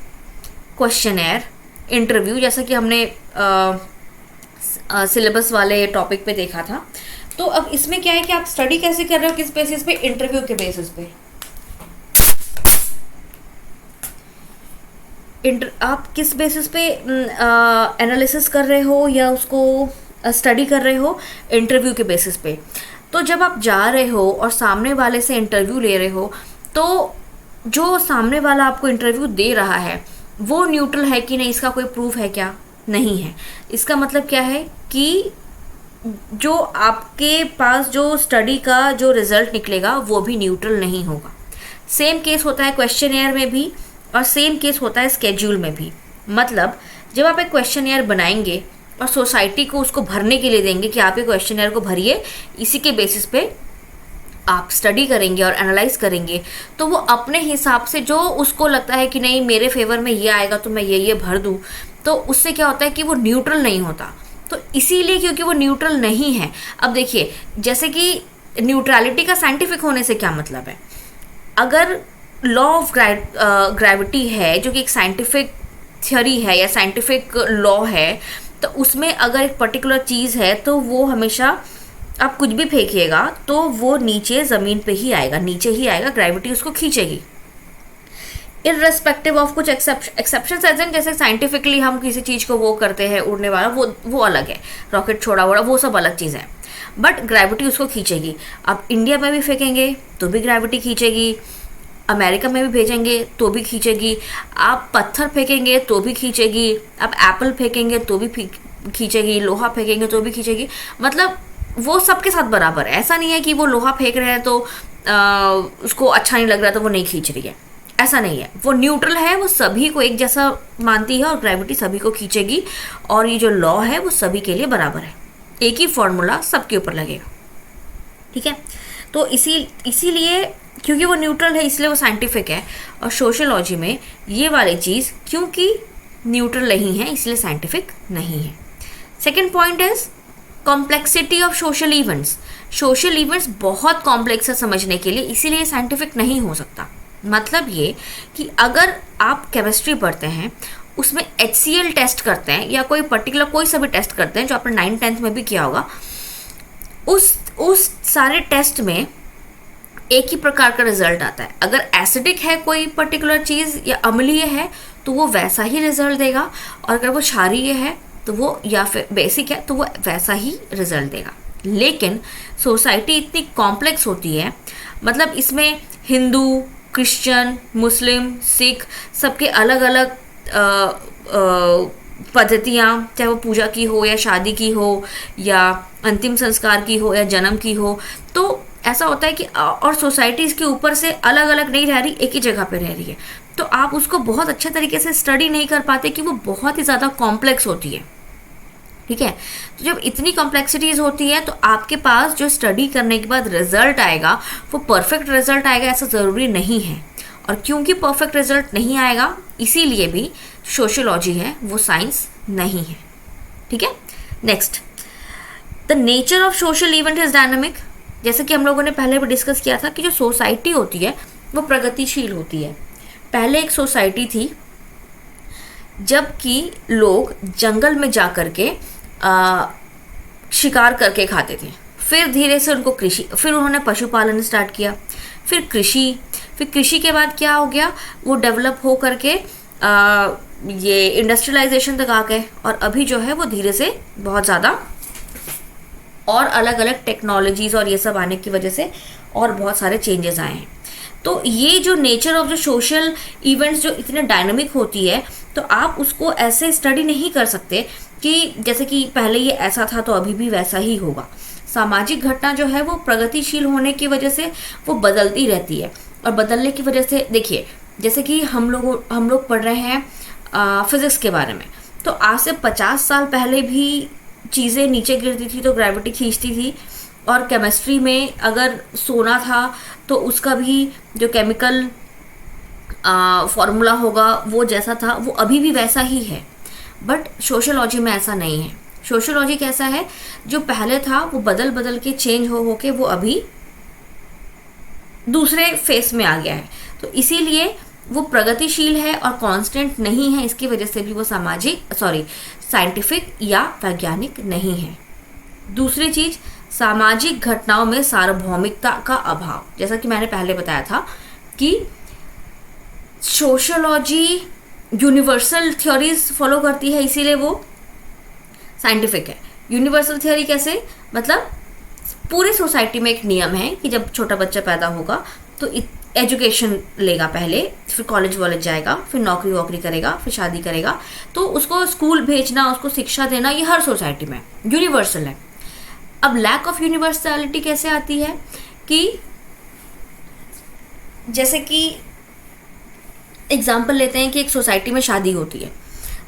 क्वेश्चनर, इंटरव्यू, जैसा कि हमने सिलेबस वाले टॉपिक पे देखा था। तो अब इसमें क्या है कि आप स्टडी कैसे कर रहे हो, किस बेसिस पे? इंटरव्यू के बेसिस पे। आप किस बेसिस पे एनालिसिस कर रहे हो या उसको स्टडी कर रहे हो? इंटरव्यू के बेसिस पे। तो जब आप जा रहे हो और सामने वाले से इंटरव्यू ले रहे हो, तो जो सामने वाला आपको इंटरव्यू दे रहा है वो न्यूट्रल है कि नहीं, इसका कोई प्रूफ है क्या? नहीं है। इसका मतलब क्या है कि जो आपके पास जो स्टडी का जो रिजल्ट निकलेगा वो भी न्यूट्रल नहीं होगा। सेम केस होता है क्वेश्चनर में भी और सेम केस होता है स्केड्यूल में भी। मतलब जब आप एक क्वेश्चनर बनाएंगे और सोसाइटी को उसको भरने के लिए देंगे कि आप ये क्वेश्चनर को भरिए, इसी के बेसिस पे आप स्टडी करेंगे और एनालाइज करेंगे, तो वो अपने हिसाब से जो उसको लगता है कि नहीं मेरे फेवर में ये आएगा तो मैं ये भर दूँ, तो उससे क्या होता है कि वो न्यूट्रल नहीं होता। तो इसीलिए क्योंकि वो न्यूट्रल नहीं है। अब देखिए, जैसे कि न्यूट्रलिटी का साइंटिफिक होने से क्या मतलब है? अगर लॉ ऑफ ग्रेविटी है जो कि एक साइंटिफिक थ्योरी है या साइंटिफिक लॉ है, तो उसमें अगर एक पर्टिकुलर चीज़ है तो वो हमेशा आप कुछ भी फेंकिएगा तो वो नीचे ज़मीन पे ही आएगा, नीचे ही आएगा, ग्रेविटी उसको खींचेगी। इररेस्पेक्टिव ऑफ कुछ एक्सेप्शन एज एन, जैसे साइंटिफिकली हम किसी चीज़ को वो करते हैं उड़ने वाला, वो अलग है, रॉकेट छोड़ा वोड़ा वो सब अलग चीज़ है, बट ग्रेविटी उसको खींचेगी। आप इंडिया में भी फेंकेंगे तो भी ग्रेविटी खींचेगी, अमेरिका में भी भेजेंगे तो भी खींचेगी, आप पत्थर फेंकेंगे तो भी खींचेगी, आप एप्पल फेंकेंगे तो भी खींचेगी, लोहा फेंकेंगे तो भी खींचेगी। मतलब वो सबके साथ बराबर है। ऐसा नहीं है कि वो लोहा फेंक रहे हैं तो उसको अच्छा नहीं लग रहा तो वो नहीं खींच रही है, ऐसा नहीं है। वो न्यूट्रल है, वो सभी को एक जैसा मानती है और ग्रेविटी सभी को खींचेगी, और ये जो लॉ है वो सभी के लिए बराबर है, एक ही फॉर्मूला सबके ऊपर लगेगा। ठीक है, तो इसीलिए क्योंकि वो न्यूट्रल है इसलिए वो साइंटिफिक है, और सोशियोलॉजी में ये वाली चीज़ क्योंकि न्यूट्रल नहीं है इसलिए साइंटिफिक नहीं है। Second point is complexity of social events. Social events बहुत कॉम्प्लेक्स है समझने के लिए, इसीलिए साइंटिफिक नहीं हो सकता। मतलब ये कि अगर आप केमिस्ट्री पढ़ते हैं, उसमें HCl टेस्ट करते हैं या कोई पर्टिकुलर कोई सा भी टेस्ट करते हैं जो आपने 9th 10th में भी किया होगा, उस सारे टेस्ट में एक ही प्रकार का रिजल्ट आता है। अगर एसिडिक है कोई पर्टिकुलर चीज़ या अम्लीय है तो वो वैसा ही रिजल्ट देगा, और अगर वो क्षारीय है तो वो, या फिर बेसिक है तो वो वैसा ही रिजल्ट देगा। लेकिन सोसाइटी इतनी कॉम्प्लेक्स होती है, मतलब इसमें हिंदू, क्रिश्चियन, मुस्लिम, सिख सबके अलग अलग पद्धतियाँ, चाहे वो पूजा की हो या शादी की हो या अंतिम संस्कार की हो या जन्म की हो, तो ऐसा होता है कि और सोसाइटी इसके ऊपर से अलग अलग नहीं रह रही, एक ही जगह पे रह रही है, तो आप उसको बहुत अच्छे तरीके से स्टडी नहीं कर पाते कि वो बहुत ही ज़्यादा कॉम्प्लेक्स होती है। ठीक है, तो जब इतनी कॉम्प्लेक्सिटीज़ होती है तो आपके पास जो स्टडी करने के बाद रिजल्ट आएगा वो परफेक्ट रिजल्ट आएगा ऐसा ज़रूरी नहीं है। और क्योंकि परफेक्ट रिजल्ट नहीं आएगा इसीलिए भी सोशियोलॉजी है वो साइंस नहीं है। ठीक है, next, the nature of social event is dynamic. जैसे कि हम लोगों ने पहले भी डिस्कस किया था कि जो सोसाइटी होती है वो प्रगतिशील होती है। पहले एक सोसाइटी थी जबकि लोग जंगल में जा कर के शिकार करके खाते थे, फिर धीरे से उनको कृषि, फिर उन्होंने पशुपालन स्टार्ट किया, फिर कृषि के बाद क्या हो गया, वो डेवलप हो करके ये इंडस्ट्रियलाइजेशन तक आ गए, और अभी जो है वो धीरे से बहुत ज़्यादा और अलग अलग टेक्नोलॉजीज़ और ये सब आने की वजह से और बहुत सारे चेंजेस आए हैं। तो ये जो नेचर ऑफ जो सोशल इवेंट्स जो इतने डायनामिक होती है, तो आप उसको ऐसे स्टडी नहीं कर सकते कि जैसे कि पहले ये ऐसा था तो अभी भी वैसा ही होगा। सामाजिक घटना जो है वो प्रगतिशील होने की वजह से वो बदलती रहती है, और बदलने की वजह से देखिए, जैसे कि हम लोग पढ़ रहे हैं फिजिक्स के बारे में, तो आज से 50 साल पहले भी चीज़ें नीचे गिरती थी तो ग्रेविटी खींचती थी, और केमिस्ट्री में अगर सोना था तो उसका भी जो केमिकल फॉर्मूला होगा वो जैसा था वो अभी भी वैसा ही है। बट सोशियोलॉजी में ऐसा नहीं है। सोशियोलॉजी कैसा है, जो पहले था वो बदल बदल के चेंज हो के वो अभी दूसरे फेस में आ गया है, तो इसीलिए वो प्रगतिशील है और कांस्टेंट नहीं है। इसकी वजह से भी वो साइंटिफिक या वैज्ञानिक नहीं है। दूसरी चीज, सामाजिक घटनाओं में सार्वभौमिकता का अभाव। जैसा कि मैंने पहले बताया था कि सोशियोलॉजी यूनिवर्सल थ्योरीज फॉलो करती है, इसीलिए वो साइंटिफिक है। यूनिवर्सल थ्योरी कैसे, मतलब पूरी सोसाइटी में एक नियम है कि जब छोटा बच्चा पैदा होगा तो एजुकेशन लेगा पहले, फिर कॉलेज वॉलेज जाएगा, फिर नौकरी वोकरी करेगा, फिर शादी करेगा, तो उसको स्कूल भेजना, उसको शिक्षा देना, ये हर सोसाइटी में यूनिवर्सल है। अब लैक ऑफ यूनिवर्सलिटी कैसे आती है कि जैसे कि एग्जाम्पल लेते हैं कि एक सोसाइटी में शादी होती है,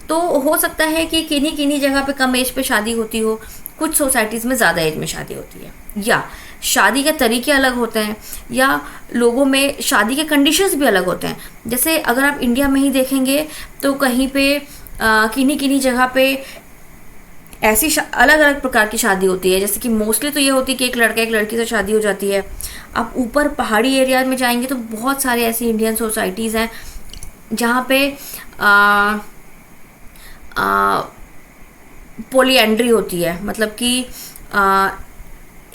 तो हो सकता है कि किन्हीं किन्हीं जगह पे कम एज पे शादी होती हो, कुछ सोसाइटीज़ में ज़्यादा एज में शादी होती है, या शादी के तरीके अलग होते हैं, या लोगों में शादी के कंडीशंस भी अलग होते हैं। जैसे अगर आप इंडिया में ही देखेंगे तो कहीं पे किन्हीं किन्हीं जगह पे ऐसी अलग अलग प्रकार की शादी होती है। जैसे कि मोस्टली तो ये होती है कि एक लड़का एक लड़की से शादी हो जाती है। आप ऊपर पहाड़ी एरिया में जाएंगे तो बहुत सारे ऐसी इंडियन सोसाइटीज़ हैं जहाँ पे पॉलीएंड्री होती है, मतलब कि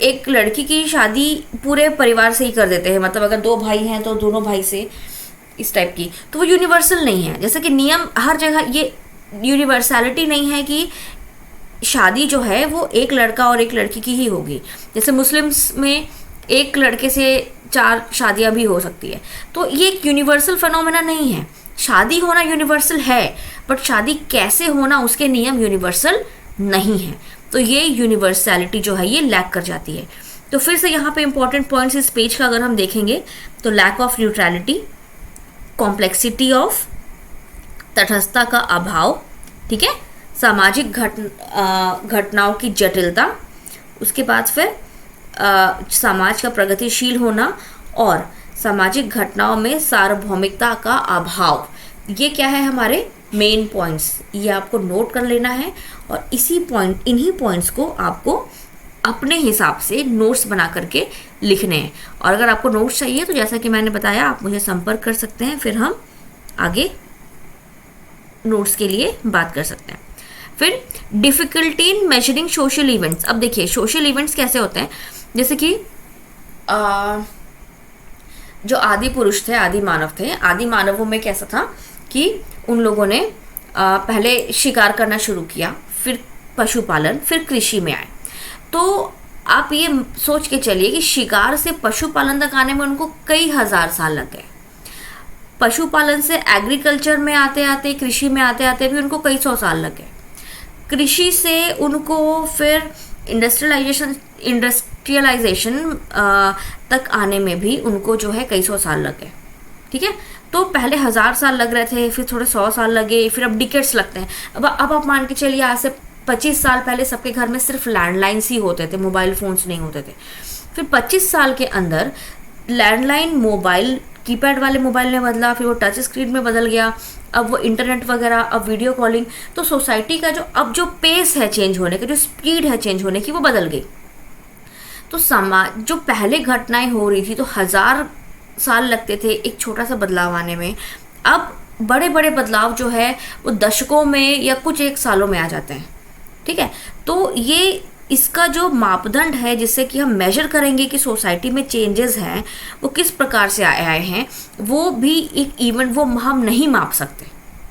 एक लड़की की शादी पूरे परिवार से ही कर देते हैं, मतलब अगर 2 भाई हैं तो दोनों भाई से, इस टाइप की। तो वो यूनिवर्सल नहीं है। जैसे कि नियम हर जगह, ये यूनिवर्सलिटी नहीं है कि शादी जो है वो एक लड़का और एक लड़की की ही होगी। जैसे मुस्लिम्स में एक लड़के से 4 शादियां भी हो सकती है, तो ये एक यूनिवर्सल फिनोमेना नहीं है। शादी होना यूनिवर्सल है, बट शादी कैसे होना उसके नियम यूनिवर्सल नहीं है। तो ये यूनिवर्सलिटी जो है ये लैक कर जाती है। तो फिर से यहाँ पे इंपॉर्टेंट पॉइंट्स इस पेज का अगर हम देखेंगे तो lack of neutrality, complexity of, तटस्थता का अभाव, ठीक है, सामाजिक घटनाओं की जटिलता, उसके बाद फिर समाज का प्रगतिशील होना और सामाजिक घटनाओं में सार्वभौमिकता का अभाव। ये क्या है हमारे मेन पॉइंट्स, ये आपको नोट कर लेना है और इन्हीं पॉइंट्स को आपको अपने हिसाब से नोट्स बना करके लिखने हैं। और अगर आपको नोट्स चाहिए तो जैसा कि मैंने बताया आप मुझे संपर्क कर सकते हैं, फिर हम आगे नोट्स के लिए बात कर सकते हैं। फिर difficulty in measuring social events. अब देखिए सोशल इवेंट्स कैसे होते हैं, जैसे कि जो आदि पुरुष थे, आदि मानव थे, आदि मानवों में कैसा था कि उन लोगों ने पहले शिकार करना शुरू किया, फिर पशुपालन, फिर कृषि में आए। तो आप ये सोच के चलिए कि शिकार से पशुपालन तक आने में उनको कई हजार साल लग गए। पशुपालन से एग्रीकल्चर में आते आते, कृषि में आते आते भी उनको कई 100 साल लग गए। कृषि से उनको फिर इंडस्ट्रियलाइजेशन तक आने में भी उनको जो है कई 100 साल लग गए, ठीक है। तो पहले 1000 साल लग रहे थे, फिर थोड़े 100 साल लगे, फिर अब डिकेट्स लगते हैं। अब आप मान के चलिए आज से 25 साल पहले सबके घर में सिर्फ लैंडलाइंस ही होते थे, मोबाइल फोन्स नहीं होते थे। फिर 25 साल के अंदर लैंडलाइन मोबाइल, कीपैड वाले मोबाइल में बदला, फिर वो टच स्क्रीन में बदल गया, अब वो इंटरनेट वगैरह, अब वीडियो कॉलिंग। तो सोसाइटी का जो पेस है चेंज होने का, जो स्पीड है चेंज होने की, वो बदल गई। तो समाज जो पहले घटनाएं हो रही थी तो 1000 साल लगते थे एक छोटा सा बदलाव आने में, अब बड़े बड़े बदलाव जो है वो दशकों में या कुछ 1 सालों में आ जाते हैं, ठीक है। तो ये इसका जो मापदंड है जिससे कि हम मेजर करेंगे कि सोसाइटी में चेंजेस हैं वो किस प्रकार से आए हैं, वो भी एक इवेंट वो हम नहीं माप सकते,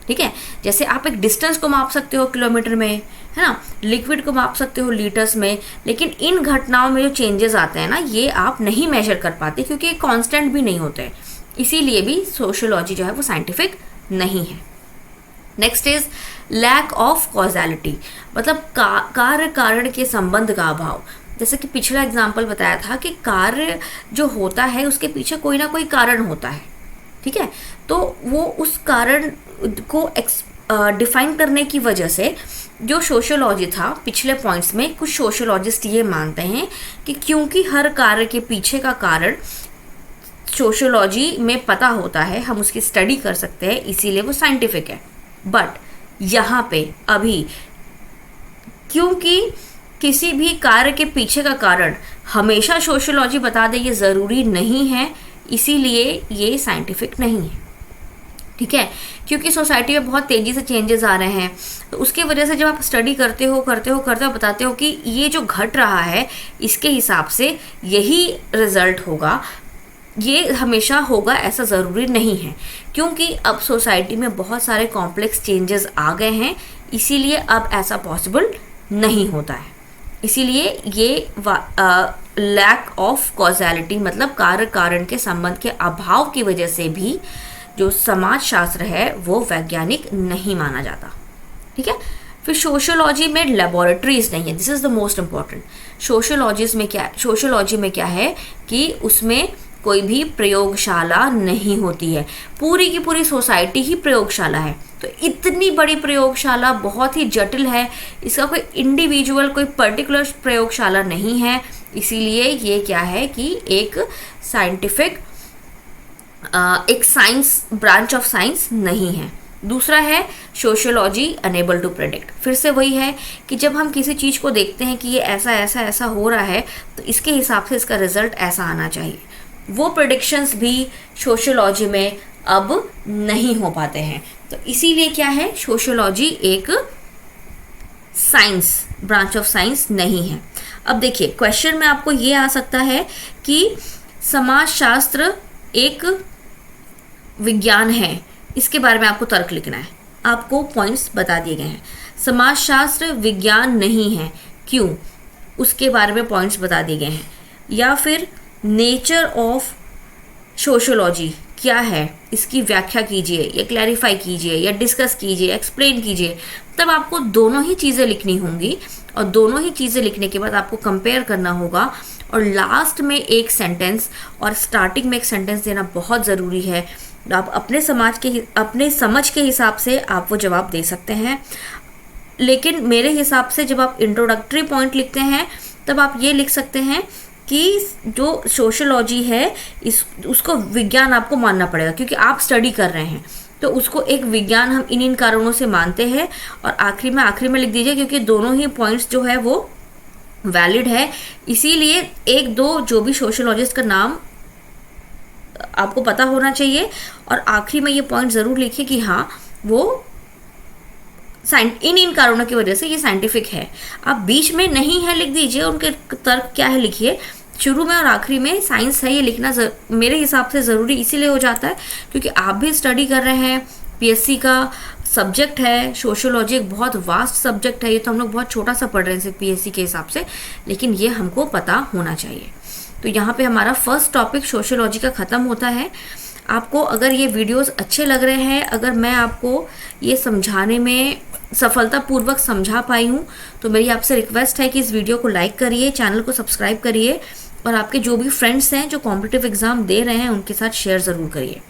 ठीक है। जैसे आप एक डिस्टेंस को माप सकते हो किलोमीटर में, है ना, लिक्विड को माप सकते हो लीटर्स में, लेकिन इन घटनाओं में जो चेंजेस आते हैं ना, ये आप नहीं मेजर कर पाते क्योंकि ये कांस्टेंट भी नहीं होते। इसीलिए भी सोशियोलॉजी जो है वो साइंटिफिक नहीं है। Next is lack of causality, मतलब कार्य कारण के संबंध का अभाव। जैसे कि पिछला एग्जाम्पल बताया था कि कार्य जो होता है उसके पीछे कोई ना कोई कारण होता है, ठीक है। तो वो उस कारण को डिफाइन करने की वजह से जो सोशियोलॉजी था पिछले पॉइंट्स में, कुछ सोशियोलॉजिस्ट ये मानते हैं कि क्योंकि हर कार्य के पीछे का कारण सोशियोलॉजी में पता होता है, हम उसकी स्टडी कर सकते हैं, इसीलिए वो साइंटिफिक है। बट यहाँ पे अभी क्योंकि किसी भी कार्य के पीछे का कारण हमेशा सोशियोलॉजी बता दे, ये ज़रूरी नहीं है, इसीलिए ये साइंटिफिक नहीं है। ठीक है, क्योंकि सोसाइटी में बहुत तेज़ी से चेंजेस आ रहे हैं, तो उसके वजह से जब आप स्टडी करते हो बताते हो कि ये जो घट रहा है इसके हिसाब से यही रिजल्ट होगा, ये हमेशा होगा ऐसा ज़रूरी नहीं है, क्योंकि अब सोसाइटी में बहुत सारे कॉम्प्लेक्स चेंजेस आ गए हैं, इसीलिए अब ऐसा पॉसिबल नहीं होता है। इसीलिए ये लैक ऑफ कॉजैलिटी, मतलब कार्य कारण के संबंध के अभाव की वजह से भी जो समाज शास्त्र है वो वैज्ञानिक नहीं माना जाता। ठीक है, फिर सोशियोलॉजी में लेबोरेटरीज नहीं है, this is the most important. Sociology में क्या है कि उसमें कोई भी प्रयोगशाला नहीं होती है, पूरी की पूरी सोसाइटी ही प्रयोगशाला है। तो इतनी बड़ी प्रयोगशाला बहुत ही जटिल है, इसका कोई इंडिविजुअल कोई पर्टिकुलर प्रयोगशाला नहीं है, इसीलिए ये क्या है कि एक साइंटिफिक एक साइंस ब्रांच ऑफ साइंस नहीं है। दूसरा है सोशियोलॉजी अनेबल टू प्रेडिक्ट। फिर से वही है कि जब हम किसी चीज़ को देखते हैं कि ये ऐसा ऐसा ऐसा हो रहा है, तो इसके हिसाब से इसका रिजल्ट ऐसा आना चाहिए, वो प्रेडिक्शंस भी सोशियोलॉजी में अब नहीं हो पाते हैं। तो इसीलिए क्या है, सोशियोलॉजी एक साइंस ब्रांच ऑफ साइंस नहीं है। अब देखिए क्वेश्चन में आपको ये आ सकता है कि समाजशास्त्र एक विज्ञान है, इसके बारे में आपको तर्क लिखना है। आपको पॉइंट्स बता दिए गए हैं। समाजशास्त्र विज्ञान नहीं है, क्यों, उसके बारे में पॉइंट्स बता दिए गए हैं। या फिर नेचर ऑफ सोशियोलॉजी क्या है, इसकी व्याख्या कीजिए या क्लैरिफाई कीजिए या डिस्कस कीजिए, एक्सप्लेन कीजिए। तब आपको दोनों ही चीज़ें लिखनी होंगी, और दोनों ही चीज़ें लिखने के बाद आपको कंपेयर करना होगा, और लास्ट में एक सेंटेंस और स्टार्टिंग में एक सेंटेंस देना बहुत ज़रूरी है। आप अपने समझ के हिसाब से आप वो जवाब दे सकते हैं, लेकिन मेरे हिसाब से जब आप इंट्रोडक्टरी पॉइंट लिखते हैं तब आप ये लिख सकते हैं कि जो सोशियोलॉजी है उसको विज्ञान आपको मानना पड़ेगा, क्योंकि आप स्टडी कर रहे हैं, तो उसको एक विज्ञान हम इन कारणों से मानते हैं। और आखिरी में लिख दीजिए, क्योंकि दोनों ही पॉइंट्स जो है वो वैलिड है, इसीलिए एक दो जो भी सोशियोलॉजिस्ट का नाम आपको पता होना चाहिए, और आखिरी में ये पॉइंट ज़रूर लिखिए कि हाँ वो इन कारणों की वजह से ये साइंटिफिक है। आप बीच में नहीं है लिख दीजिए, उनके तर्क क्या है लिखिए। शुरू में और आखिरी में साइंस है ये लिखना मेरे हिसाब से ज़रूरी इसीलिए हो जाता है क्योंकि आप भी स्टडी कर रहे हैं, पीएससी का सब्जेक्ट है। सोशियोलॉजी एक बहुत वास्ट सब्जेक्ट है, ये तो हम लोग बहुत छोटा सा पढ़ रहे हैं सिर्फ पीएससी के हिसाब से, लेकिन ये हमको पता होना चाहिए। तो यहाँ पे हमारा फर्स्ट टॉपिक सोशियोलॉजी का ख़त्म होता है। आपको अगर ये वीडियोस अच्छे लग रहे हैं, अगर मैं आपको ये समझाने में सफलतापूर्वक समझा पाई हूँ, तो मेरी आपसे रिक्वेस्ट है कि इस वीडियो को लाइक करिए, चैनल को सब्सक्राइब करिए, और आपके जो भी फ्रेंड्स हैं जो कॉम्पिटिटिव एग्ज़ाम दे रहे हैं उनके साथ शेयर ज़रूर करिए।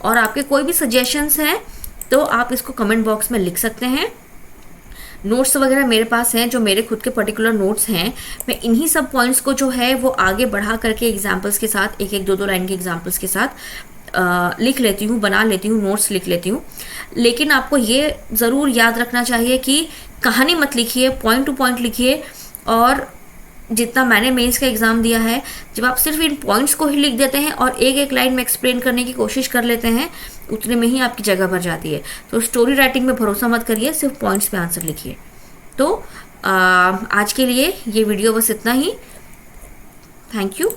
और आपके कोई भी सजेशंस हैं तो आप इसको कमेंट बॉक्स में लिख सकते हैं। नोट्स वगैरह मेरे पास हैं, जो मेरे खुद के पर्टिकुलर नोट्स हैं, मैं इन्हीं सब पॉइंट्स को जो है वो आगे बढ़ा करके एग्जाम्पल्स के साथ, एक एक दो लाइन के एग्जाम्पल्स के साथ लिख लेती हूँ, बना लेती हूँ, नोट्स लिख लेती हूँ। लेकिन आपको ये ज़रूर याद रखना चाहिए कि कहानी मत लिखिए, पॉइंट टू पॉइंट लिखिए। और जितना मैंने मेंस का एग्ज़ाम दिया है, जब आप सिर्फ इन पॉइंट्स को ही लिख देते हैं और एक एक लाइन में एक्सप्लेन करने की कोशिश कर लेते हैं, उतने में ही आपकी जगह भर जाती है। तो स्टोरी राइटिंग में भरोसा मत करिए, सिर्फ पॉइंट्स पे आंसर लिखिए। तो आज के लिए ये वीडियो बस इतना ही। Thank you.